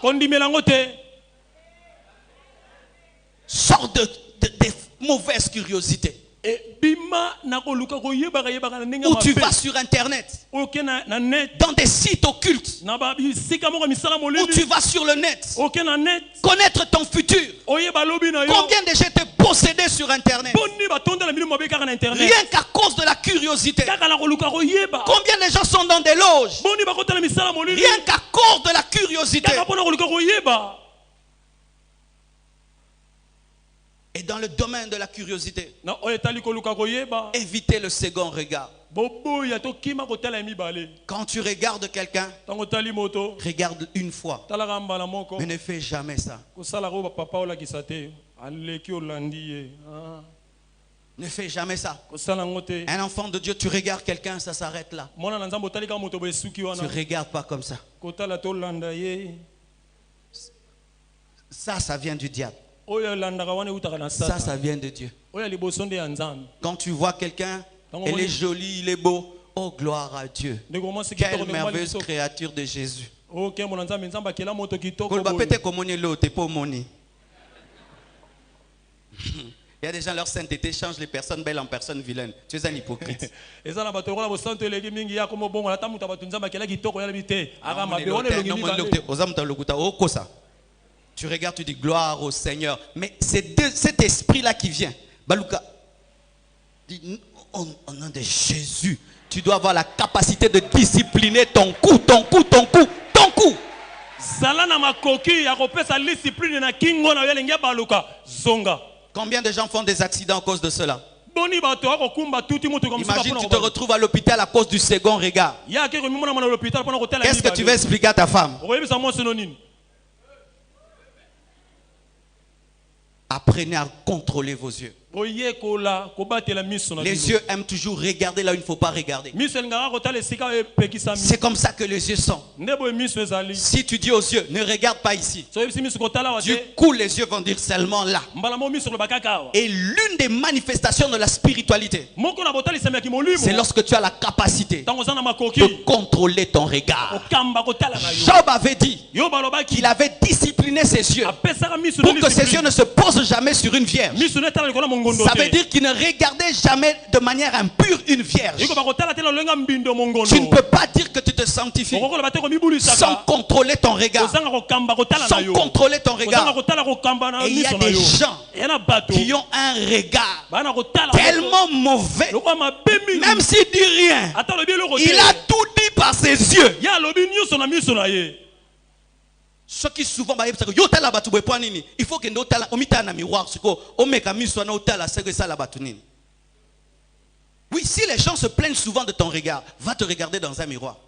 Sors de mauvaises curiosités. Ou tu vas sur Internet, dans des sites occultes, ou tu vas sur le net, connaître ton futur. Combien de gens étaient possédés sur Internet? Rien qu'à cause de la curiosité. Combien de gens sont dans des loges? Rien qu'à cause de la curiosité. Et dans le domaine de la curiosité, évitez le second regard. Quand tu regardes quelqu'un, regarde une fois, mais ne fais jamais ça. Ne fais jamais ça. Un enfant de Dieu, tu regardes quelqu'un, ça s'arrête là. Tu ne regardes pas comme ça. Ça vient du diable. Ça vient de Dieu. Quand tu vois quelqu'un, il est joli, il est beau, oh gloire à Dieu. Quelle merveilleuse créature de Jésus. Il y a des gens, leur sainteté change les personnes belles en personnes vilaines. Tu es un hypocrite. Tu regardes, tu dis gloire au Seigneur. Mais c'est cet esprit-là qui vient. Balouka dit, au nom de Jésus, tu dois avoir la capacité de discipliner ton cou, ton cou, ton cou, ton cou. Combien de gens font des accidents à cause de cela? Imagine, tu te retrouves à l'hôpital à cause du second regard. Qu'est-ce que tu vas expliquer à ta femme? Apprenez à contrôler vos yeux. Les yeux aiment toujours regarder là où il ne faut pas regarder. C'est comme ça que les yeux sont. Si tu dis aux yeux, ne regarde pas ici, du coup les yeux vont dire seulement là. Et l'une des manifestations de la spiritualité, c'est lorsque tu as la capacité de contrôler ton regard. Job avait dit qu'il avait discipliné ses yeux pour que ses yeux ne se posent jamais sur une vierge. Ça veut dire qu'il ne regardait jamais de manière impure une vierge. Tu ne peux pas dire que tu te sanctifies sans contrôler ton regard. Sans contrôler ton regard. Et il y a des gens qui ont un regard tellement mauvais. Même s'il dit rien, il a tout dit par ses yeux. Ce qui souvent il faut que nous miroir. Oui, si les gens se plaignent souvent de ton regard, va te regarder dans un miroir.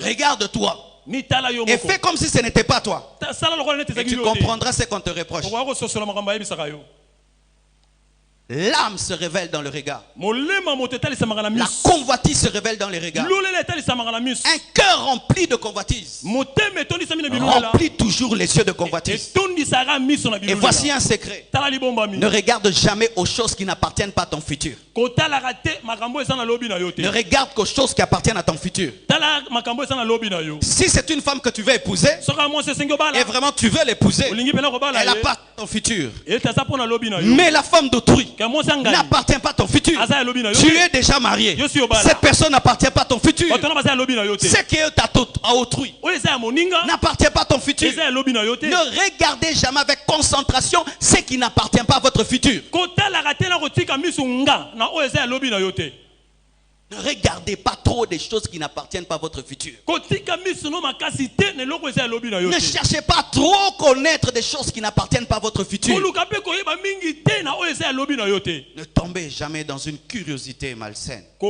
Regarde-toi et fais comme si ce n'était pas toi. Et tu comprendras ce qu'on te reproche. L'âme se révèle dans le regard. La convoitise se révèle dans les regards. Un cœur rempli de convoitise remplit toujours les yeux de convoitise. Et voici un secret. Ne regarde jamais aux choses qui n'appartiennent pas à ton futur. Ne regarde qu'aux choses qui appartiennent à ton futur. Si c'est une femme que tu veux épouser et vraiment tu veux l'épouser, elle appartient à ton futur. Mais la femme d'autrui n'appartient pas à ton futur. Tu es déjà marié. Cette personne n'appartient pas à ton futur. Ce qui est à autrui n'appartient pas à ton futur. Ne regardez jamais avec concentration ce qui n'appartient pas à votre futur. Ne regardez pas trop des choses qui n'appartiennent pas à votre futur. Ne cherchez pas trop connaître des choses qui n'appartiennent pas à votre futur. Ne tombez jamais dans une curiosité malsaine. Je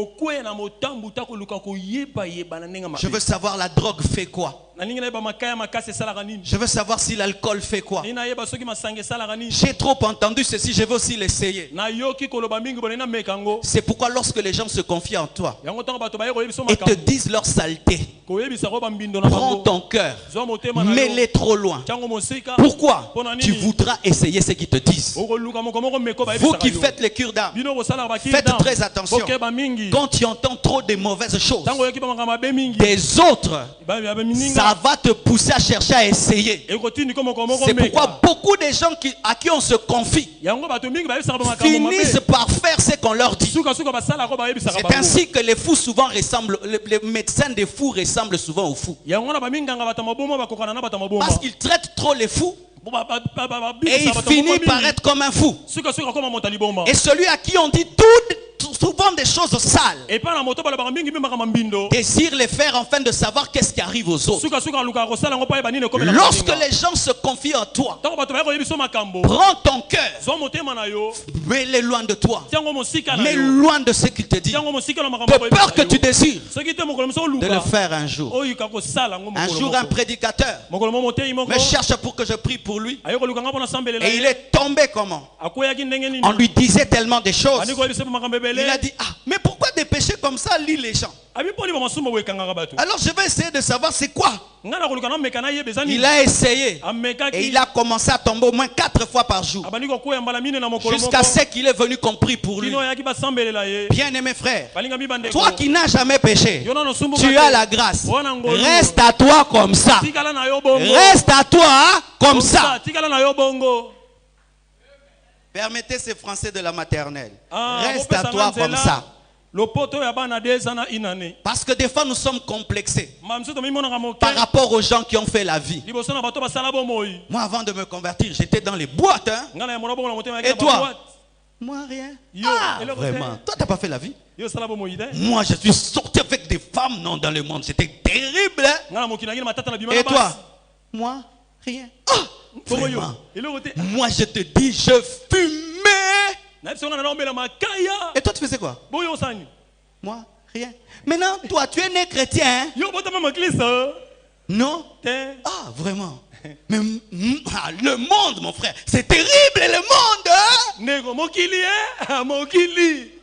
veux savoir la drogue fait quoi. Je veux savoir si l'alcool fait quoi. J'ai trop entendu ceci, je veux aussi l'essayer. C'est pourquoi lorsque les gens se confient en toi et te disent leur saleté, Prends ton cœur, mets-les trop loin. Pourquoi? Tu voudras essayer ce qu'ils te disent. Vous qui faites les cures d'âme, faites très attention. Quand tu entends trop de mauvaises choses des autres, ça va te pousser à chercher à essayer. C'est pourquoi beaucoup de gens à qui on se confie finissent par faire ce qu'on leur dit. C'est ainsi que les fous souvent ressemblent, les médecins des fous ressemblent souvent aux fous. Parce qu'ils traitent trop les fous. Et il finit par être comme un fou. Et celui à qui on dit souvent des choses sales désire les faire afin de savoir qu'est-ce qui arrive aux autres. Lorsque les gens se confient en toi, prends ton cœur, mets-les loin de toi, mets loin de ce qu'il te dit, de peur que tu désires de le faire un jour. Un jour, un prédicateur me cherche pour que je prie pour lui. Et il est tombé comment? On lui disait tellement de choses. Il a dit, mais pourquoi des péchés comme ça lient les gens? Alors je vais essayer de savoir c'est quoi. Il a essayé et il a commencé à tomber au moins 4 fois par jour jusqu'à ce qu'il est venu compris pour lui. Bien aimé frère, toi qui n'as jamais péché, tu as la grâce. Reste à toi comme ça. Reste à toi comme ça. Permettez ces Français de la maternelle. Reste à toi comme ça. Parce que des fois nous sommes complexés par rapport aux gens qui ont fait la vie. Moi avant de me convertir, j'étais dans les boîtes. Et toi? Moi rien. Vraiment. Toi t'as pas fait la vie? Moi je suis sorti avec des femmes dans le monde. C'était terrible. Et toi? Moi rien. Vraiment. Moi je te dis, je fumais. Et toi tu faisais quoi? Moi rien. Maintenant toi tu es né chrétien, hein? Non? Vraiment? Mais le monde mon frère, c'est terrible le monde, hein?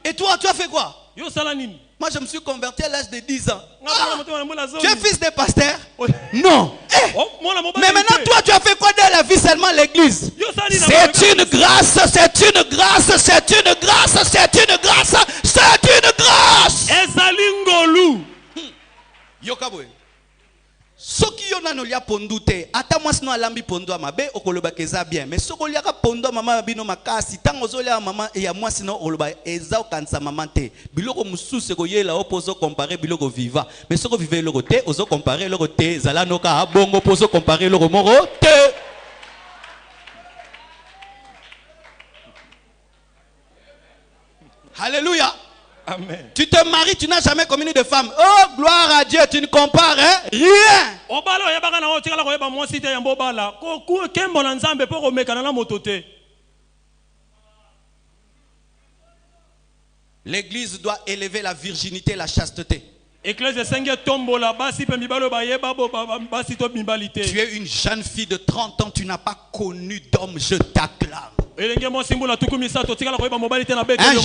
Et toi tu as fait quoi? Moi je me suis converti à l'âge de 10 ans. Tu es fils de pasteur? Non. Mais maintenant toi tu as fait quoi dans la vie seulement l'église? C'est une grâce, c'est une grâce, c'est une grâce, c'est une grâce, c'est une grâce. Yokabwe. Soki yona no lia pondu te, ata mwasi no alambi pondu amabe okoloba keza bien. Mais soko lia ka pondu mama bino makasi, tango zo lia mama ya mwasi no okoloba eza okansa mama te. Biloko mususu ko yela opozo comparer biloko viva. Mais soko vive loko te, ozo comparer loko te, zala no ka bongo pozo comparer loko moro te. Alléluia. Amen. Tu te maries, tu n'as jamais commis de femme. Oh, gloire à Dieu, tu ne compares rien. L'église doit élever la virginité et la chasteté. Tu es une jeune fille de 30 ans, tu n'as pas connu d'homme, je t'acclame. Un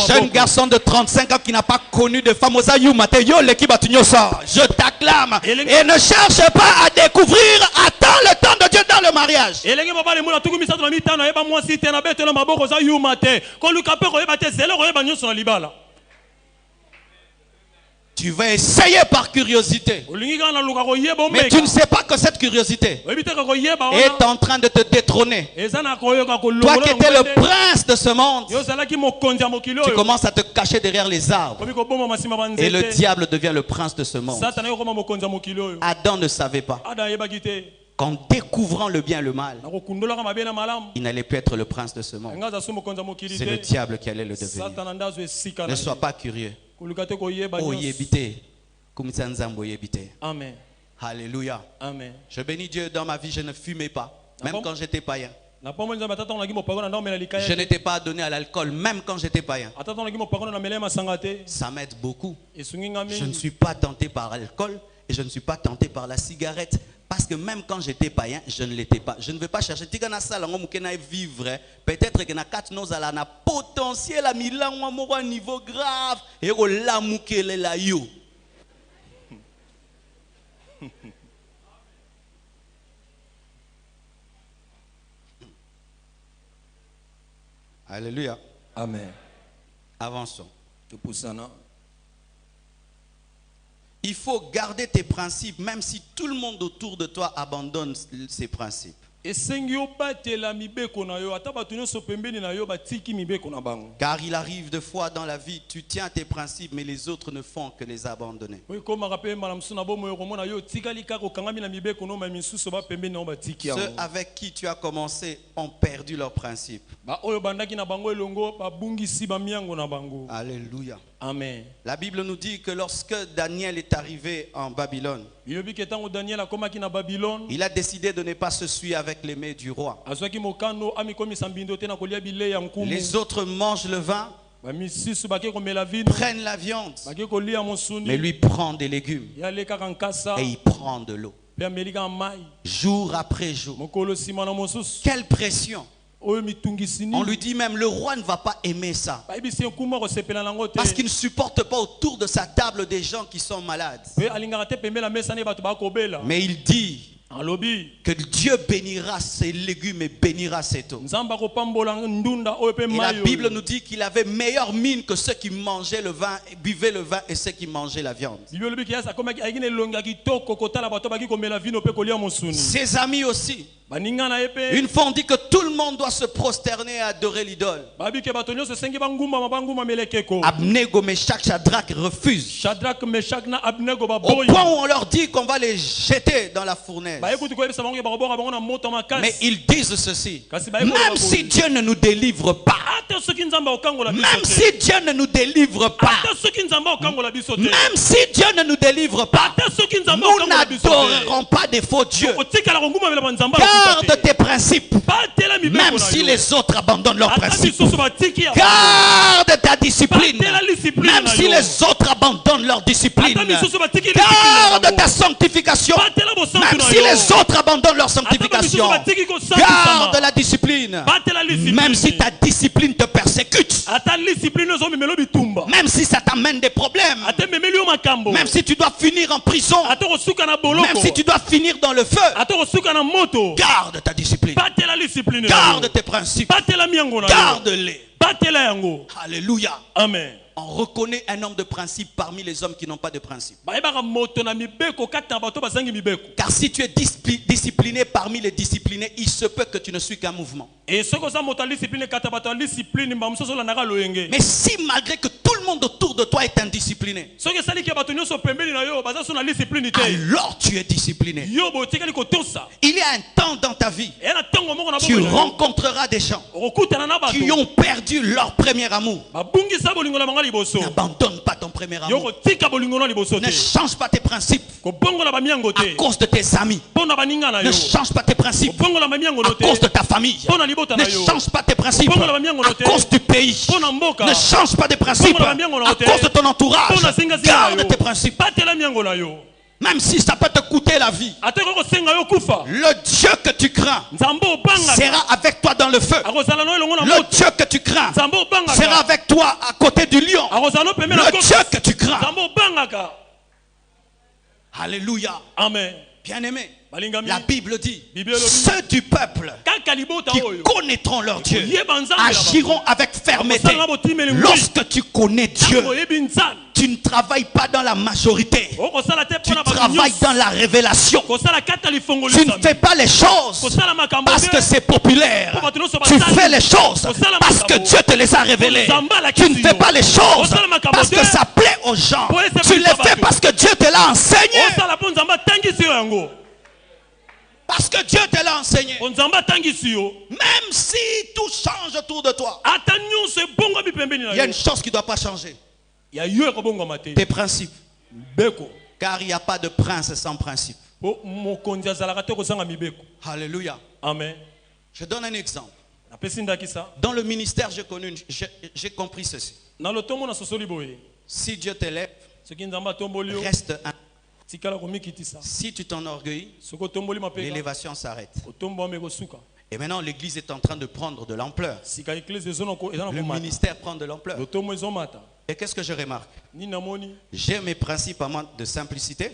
jeune garçon de 35 ans qui n'a pas connu de femme, je t'acclame. Et ne cherche pas à découvrir, attends le temps de Dieu dans le mariage. Tu vas essayer par curiosité. Mais tu ne sais pas que cette curiosité est en train de te détrôner. Toi qui étais le prince de ce monde, tu commences à te cacher derrière les arbres. Et le diable devient le prince de ce monde. Adam ne savait pas qu'en découvrant le bien et le mal, il n'allait plus être le prince de ce monde. C'est le diable qui allait le devenir. Ne sois pas curieux. Amen. Alléluia. Amen. Je bénis Dieu, dans ma vie, je ne fumais pas, même quand j'étais païen. Je n'étais pas donné à l'alcool, même quand j'étais païen. Ça m'aide beaucoup. Je ne suis pas tenté par l'alcool et je ne suis pas tenté par la cigarette. Parce que même quand j'étais païen, je ne l'étais pas. Je ne vais pas chercher. Vivre. Peut-être que na nos ala na potentiel à Milan ou à niveau grave. Et au la la yo. Alléluia. Amen. Avançons. Tout pour ça, non? Il faut garder tes principes, même si tout le monde autour de toi abandonne ses principes. Car il arrive des fois dans la vie, tu tiens tes principes, mais les autres ne font que les abandonner. Ceux avec qui tu as commencé ont perdu leurs principes. Alléluia. Amen. La Bible nous dit que lorsque Daniel est arrivé en Babylone, il a décidé de ne pas se suivre avec les mets du roi. Les autres mangent le vin, prennent la viande, mais lui prend des légumes et il prend de l'eau. Jour après jour. Quelle pression! On lui dit même, le roi ne va pas aimer ça. Parce qu'il ne supporte pas autour de sa table des gens qui sont malades. Mais il dit que Dieu bénira ses légumes et bénira ses eaux. Et la Bible nous dit qu'il avait meilleure mine que ceux qui mangeaient le vin, buvaient le vin et ceux qui mangeaient la viande. Ses amis aussi. Une fois on dit que tout le monde doit se prosterner et adorer l'idole. Abnego, Meshach, Shadrach refusent. Au point où on leur dit qu'on va les jeter dans la fournaise. Mais ils disent ceci: même si Dieu ne nous délivre pas, même si Dieu ne nous délivre pas, même si Dieu ne nous délivre pas, nous n'adorerons pas des faux dieux. Garde tes principes, même si les autres abandonnent leurs principes. Garde ta discipline, même si les autres abandonnent leur discipline. Garde ta sanctification, même si les autres abandonnent leur sanctification. Garde la discipline, même si ta discipline te persécute, même si ça t'amène des problèmes, même si tu dois finir en prison, même si tu dois finir dans le feu. Garde ta discipline, garde tes principes, garde-les. Alléluia. Amen. On reconnaît un homme de principe parmi les hommes qui n'ont pas de principe. Car si tu es discipliné parmi les disciplinés, il se peut que tu ne suis qu'un mouvement. Mais si malgré que tout le monde autour de toi est indiscipliné, alors tu es discipliné. Il y a un temps dans ta vie, tu rencontreras des gens qui ont perdu leur premier amour. N'abandonne pas ton premier amour. Ne change pas tes principes à cause de tes amis. Ne change pas tes principes à cause de ta famille. Ne change pas tes principes à cause du pays. Ne change pas tes principes à cause de ton entourage. Garde tes principes. Même si ça peut te coûter la vie, le Dieu que tu crains sera avec toi dans le feu. Le Dieu que tu crains sera avec toi à côté du lion. Le Dieu que tu crains. Alléluia. Amen. Bien-aimé, la Bible dit, ceux du peuple qui connaîtront leur Dieu agiront avec fermeté. Lorsque tu connais Dieu, tu ne travailles pas dans la majorité, tu travailles dans la révélation. Tu ne fais pas les choses parce que c'est populaire, tu fais les choses parce que Dieu te les a révélées. Tu ne fais pas les choses parce que ça plaît aux gens, tu les fais parce que Dieu te l'a enseigné. Parce que Dieu te l'a enseigné. Même si tout change autour de toi, il y a une chose qui ne doit pas changer: tes principes. Car il n'y a pas de prince sans principe. Alléluia. Amen. Je donne un exemple. Dans le ministère, j'ai compris ceci. Si Dieu t'élève, reste un. Si tu t'enorgueillis, l'élévation s'arrête. Et maintenant l'église est en train de prendre de l'ampleur. Le ministère prend de l'ampleur. Et qu'est-ce que je remarque? J'ai mes principes de simplicité.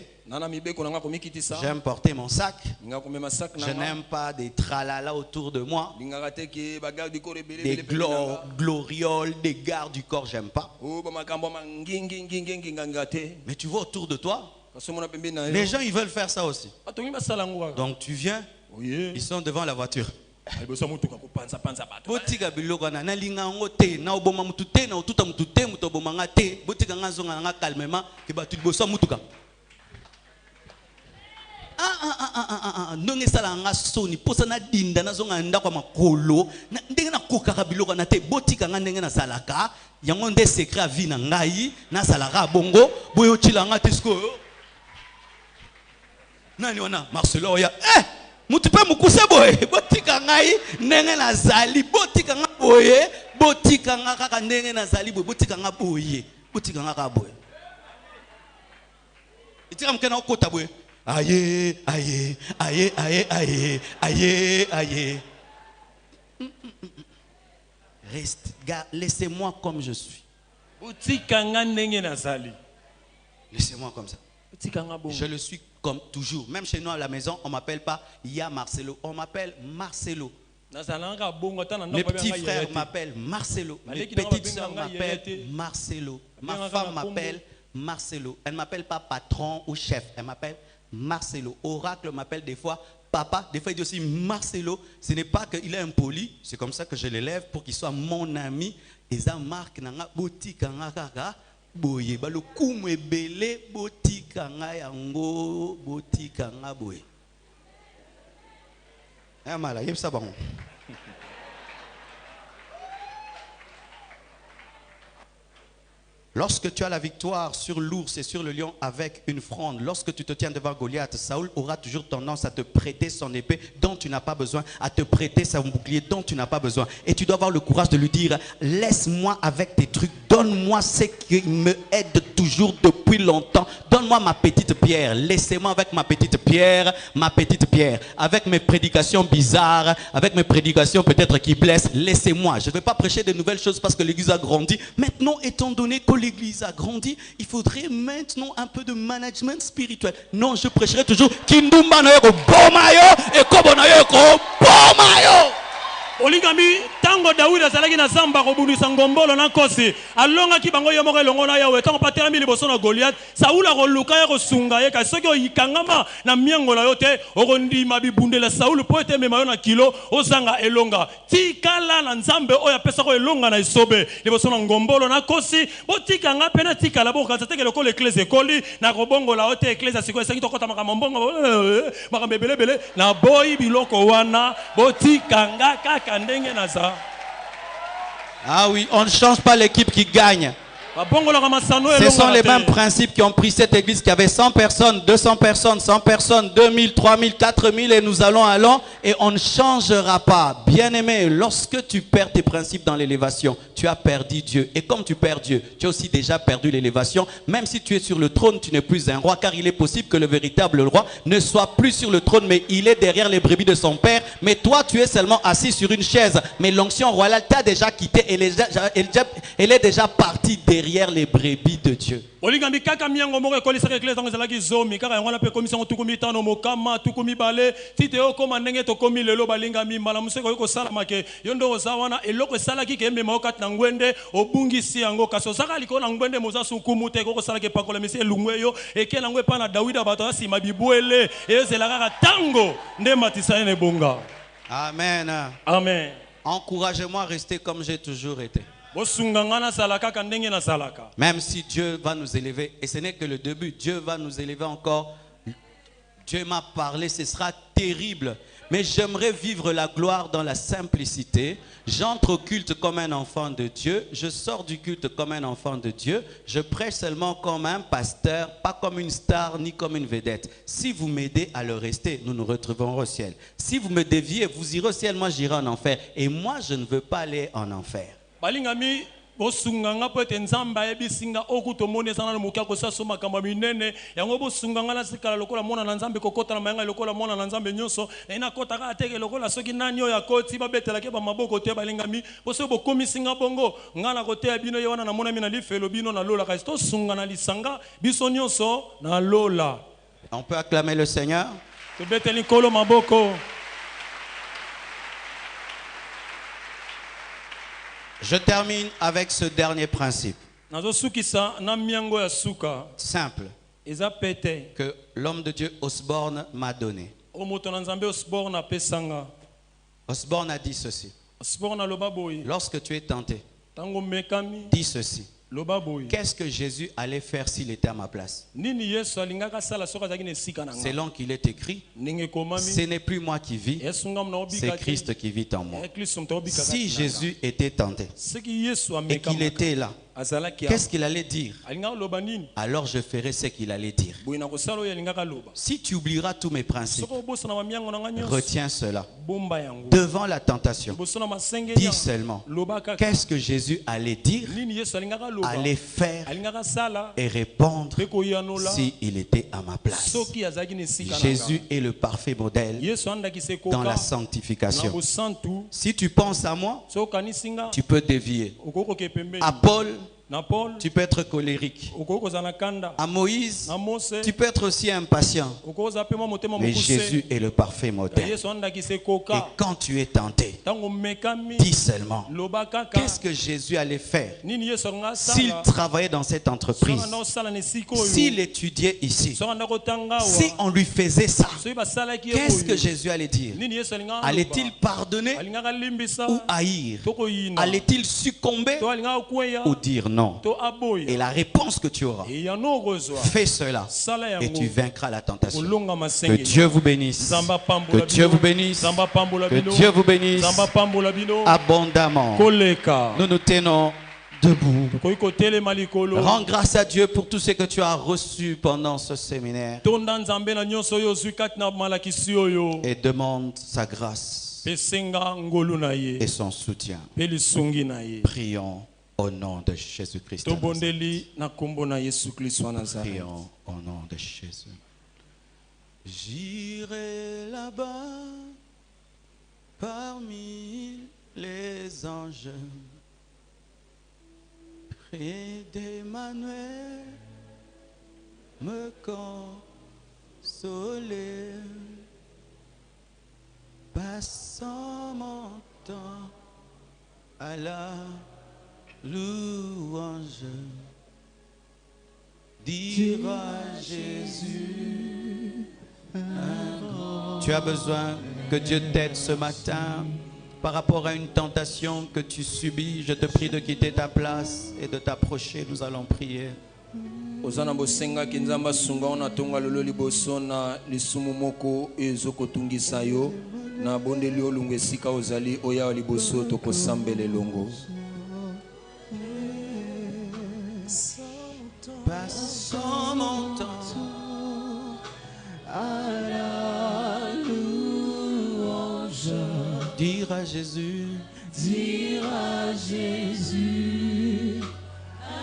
J'aime porter mon sac. Je n'aime pas des tralala autour de moi. Des glorioles, des gardes du corps, j'aime pas. Mais tu vois autour de toi, les gens ils veulent faire ça aussi. Donc tu viens, ils sont devant la voiture. Botika biloko na linga ngote na oboma mutute na otuta mutute mutoboma ngate botika ngazonga nga calmement ke batu boso mutuka ndonge sala nga soni posa na dinda na zonga ndako makolo ndenge na kokaka biloko na te botika nga ndenge na salaka yango nde secret vie na ngai na salaka bongo boyo chila nga tisko nani wana Marcelo ya mutu pe mukuse boye botika ngai ndenge na zali botika nga boye botika nga kaka ndenge na zali boye botika nga boye botika nga kaka boye itika mkena okota boye aye aye aye aye aye aye aye reste laissez-moi comme je suis botika nga ndenge na zali laissez-moi comme ça je le suis comme toujours. Même chez nous à la maison, on ne m'appelle pas Ya Marcelo, on m'appelle Marcelo. Mes petits frères m'appellent Marcelo. Mes petites soeurs m'appellent Marcelo. Ma femme m'appelle Marcelo. Elle ne m'appelle pas patron ou chef, elle m'appelle Marcelo. Oracle m'appelle des fois papa, des fois il dit aussi Marcelo. Ce n'est pas qu'il est impoli, c'est comme ça que je l'élève pour qu'il soit mon ami. Et ça marque nanga boutique nanga boye balo kumu ebele botika nga yango botika nga boye mala yebisa bango. Lorsque tu as la victoire sur l'ours et sur le lion avec une fronde, lorsque tu te tiens devant Goliath, Saoul aura toujours tendance à te prêter son épée dont tu n'as pas besoin, à te prêter son bouclier dont tu n'as pas besoin. Et tu dois avoir le courage de lui dire, laisse-moi avec tes trucs, donne-moi ce qui me aide toujours depuis longtemps. Donne-moi ma petite pierre, laissez-moi avec ma petite pierre, avec mes prédications bizarres, avec mes prédications peut-être qui blessent, laissez-moi. Je ne vais pas prêcher de nouvelles choses parce que l'église a grandi. Maintenant, étant donné que l'église a grandi, il faudrait maintenant un peu de management spirituel. Non, je prêcherai toujours Kindumba na yoko bomayo et kobo na yoko bomayo. Olingami tango Daudi azalaki na zamba kobundisa ngombolo na kosi alonga ki bango yomoko elongo na yawe tango patela mili boso na Goliath Saul akoluka ya kosunga ye ka soki oyikangama na miango na yo te okondima bibundela Saul po ete mema yo na kilo ozanga elonga tikala na nzambe oyo apesa ko elonga na isobe liboso na ngombolo na kosi botikanga pena tikala bokanza teke lokolo eklese ekoli na kobongola yo te eklese siko esengi tokota makambo mbongo makambo ebelebele na boyi biloko wana botikanga kaka. Ah oui, on ne change pas l'équipe qui gagne. Ce sont les mêmes principes qui ont pris cette église qui avait 100 personnes, 200 personnes, 100 personnes, 2000, 3000, 4000 et nous allons et on ne changera pas. Bien-aimé, lorsque tu perds tes principes dans l'élévation, tu as perdu Dieu. Et comme tu perds Dieu, tu as aussi déjà perdu l'élévation. Même si tu es sur le trône, tu n'es plus un roi car il est possible que le véritable roi ne soit plus sur le trône mais il est derrière les brebis de son père. Mais toi, tu es seulement assis sur une chaise. Mais l'onction royale t'a déjà quitté elle est déjà partie derrière les brebis de Dieu. Olingambi kaka miango moko ekolisaka eklese tango ezalaki zomi kaka yango wana pe komisa tukumi tano mokama tukumi bale tite yo koma ndenge to komi lelo balingami mala museko yoko sala make yondo ozawana eloko esalaki ke mema okati na ngwende obungisi yango kasi ozaka liko na ngwende moza sukumu te koko salaki pakola misi elungwe yo eke na ngwe pa na Dawida bato asima bibwele ezelaka kaka tango nde matisa ene bonga. Amen. Amen. Encouragez-moi à rester comme j'ai toujours été. Même si Dieu va nous élever, et ce n'est que le début, Dieu va nous élever encore. Dieu m'a parlé, ce sera terrible. Mais j'aimerais vivre la gloire dans la simplicité. J'entre au culte comme un enfant de Dieu. Je sors du culte comme un enfant de Dieu. Je prêche seulement comme un pasteur, pas comme une star ni comme une vedette. Si vous m'aidez à le rester, nous nous retrouverons au ciel. Si vous me déviez, vous irez au ciel, moi j'irai en enfer. Et moi, je ne veux pas aller en enfer. Balingami bosunganga po ete nzambe ayebisinga okutomoni ezana na mokia kosaso makambo minene yango bosunganga na sikala lokola mwana na nzambe kokota na mayanga lokola mwana na nzambe nyonso na ina kota ka teke lokola soki nani oyo akoti babetela ke ba maboko te balingami boso bokomisinga bongo ngana kote ya bino yewana na mona mina lifelo bino na lola kasi to sunga na lisanga biso nyonso na lola. On peut acclamer le Seigneur. To beteli kolo maboko. Je termine avec ce dernier principe. Simple. Que l'homme de Dieu Osborne m'a donné. Osborne a dit ceci. Lorsque tu es tenté, dis ceci. Qu'est-ce que Jésus allait faire s'il était à ma place? Selon qu'il est écrit, ce n'est plus moi qui vis, c'est Christ qui vit en moi. Si Jésus était tenté et qu'il était là, qu'est-ce qu'il allait dire? Alors je ferai ce qu'il allait dire. Si tu oublieras tous mes principes, retiens cela. Devant la tentation, dis seulement qu'est-ce que Jésus allait dire, allait faire et répondre s'il était à ma place. Jésus est le parfait modèle dans la sanctification. Si tu penses à moi, tu peux dévier. À Paul, tu peux être colérique. À Moïse, tu peux être aussi impatient. Mais Jésus est le parfait modèle. Et quand tu es tenté, dis seulement qu'est-ce que Jésus allait faire s'il travaillait dans cette entreprise, s'il étudiait ici, si on lui faisait ça, qu'est-ce que Jésus allait dire? Allait-il pardonner ou haïr? Allait-il succomber ou dire non? Et la réponse que tu auras, fais cela et tu vaincras la tentation. Que Dieu vous bénisse. Que Dieu vous bénisse. Que Dieu vous bénisse abondamment. Nous nous tenons debout. Rends grâce à Dieu pour tout ce que tu as reçu pendant ce séminaire. Et demande sa grâce et son soutien. Prions. Au nom de Jésus-Christ. Prions au nom de Jésus. J'irai là-bas parmi les anges, près d'Emmanuel, me consoler, passant mon temps à la louange, dire à Jésus un grand. Tu as besoin que Dieu t'aide ce matin par rapport à une tentation que tu subis. Je te prie de quitter ta place et de t'approcher. Nous allons prier. Ozana bosenga kinzamba sunga ona tonga lolo liboso na lisumu moko ezokotungisa yo na bondeli olungu esika ozali oya liboso tokosambela elongo. Passons mon temps à la louange, dire à Jésus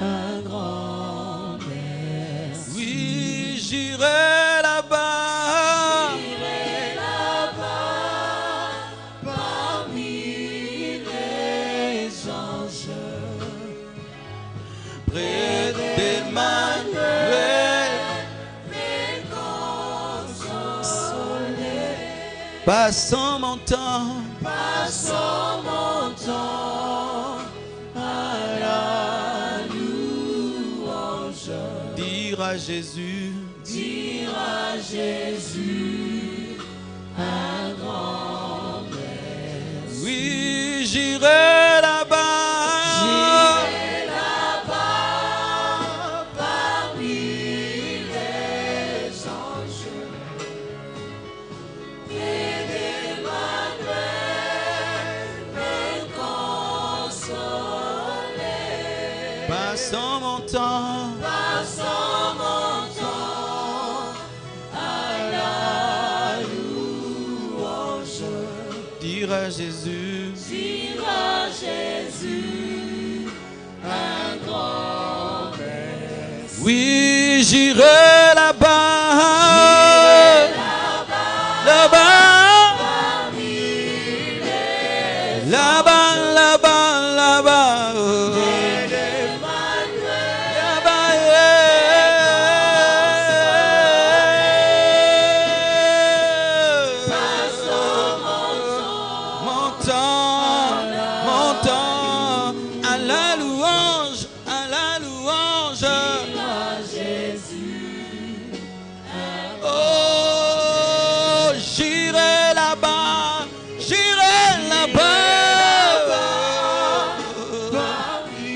un grand merci. Oui, j'irai là-bas, parmi les anges, près d'Emmanuel, passons mon temps à la louange, dire à Jésus un grand merci. Oui, j'irai là-bas, parmi les anges, près d'Emmanuel, me consoler. Passons mon temps à la louange, dire à Jésus un J'irai là-bas, là-bas, là-bas, là-bas, là-bas, là-bas, mon temps à la louange, à la louange. Oh, j'irai là-bas, j'irai là-bas.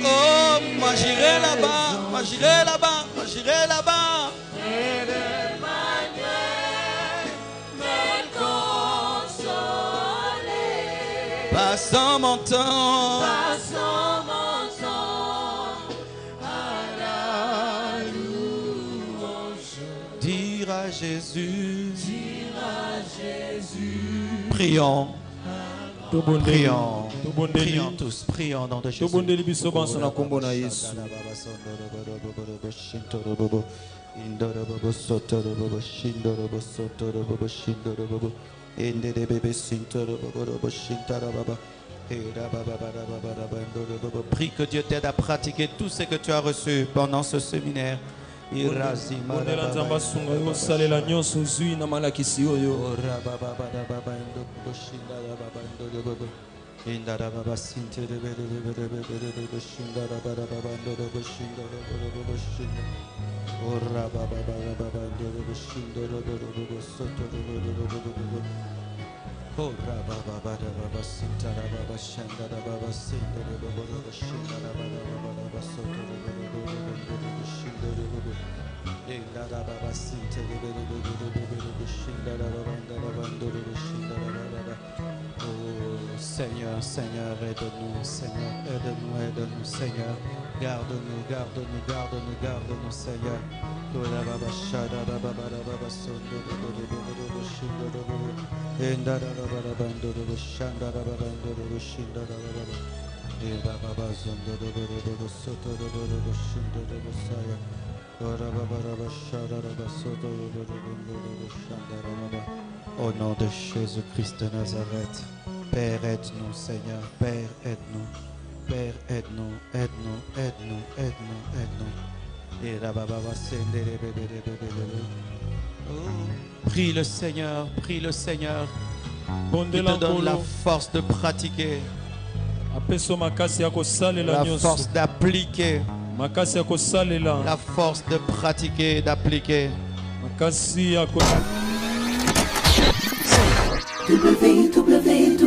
Oh, moi j'irai là-bas, moi j'irai là-bas, moi j'irai là-bas. Passant mon temps, dire à Jésus, prions, prions, prions tous, prions dans de Jésus. Prie que Dieu t'aide à pratiquer tout ce que tu as reçu pendant ce séminaire. Seigneur, Seigneur, aide-nous, Seigneur, aide-nous, aide-nous, Seigneur. Garde-nous, garde-nous, garde-nous, garde-nous, Seigneur. Au nom de Jésus-Christ de Nazareth, Père, aide-nous, Seigneur, Père, aide-nous, Père, aide-nous, aide-nous, aide-nous, aide-nous, aide-nous. Prie le Seigneur, prie le Seigneur. Il te donne la force de pratiquer, la force d'appliquer, la force de pratiquer, d'appliquer. www.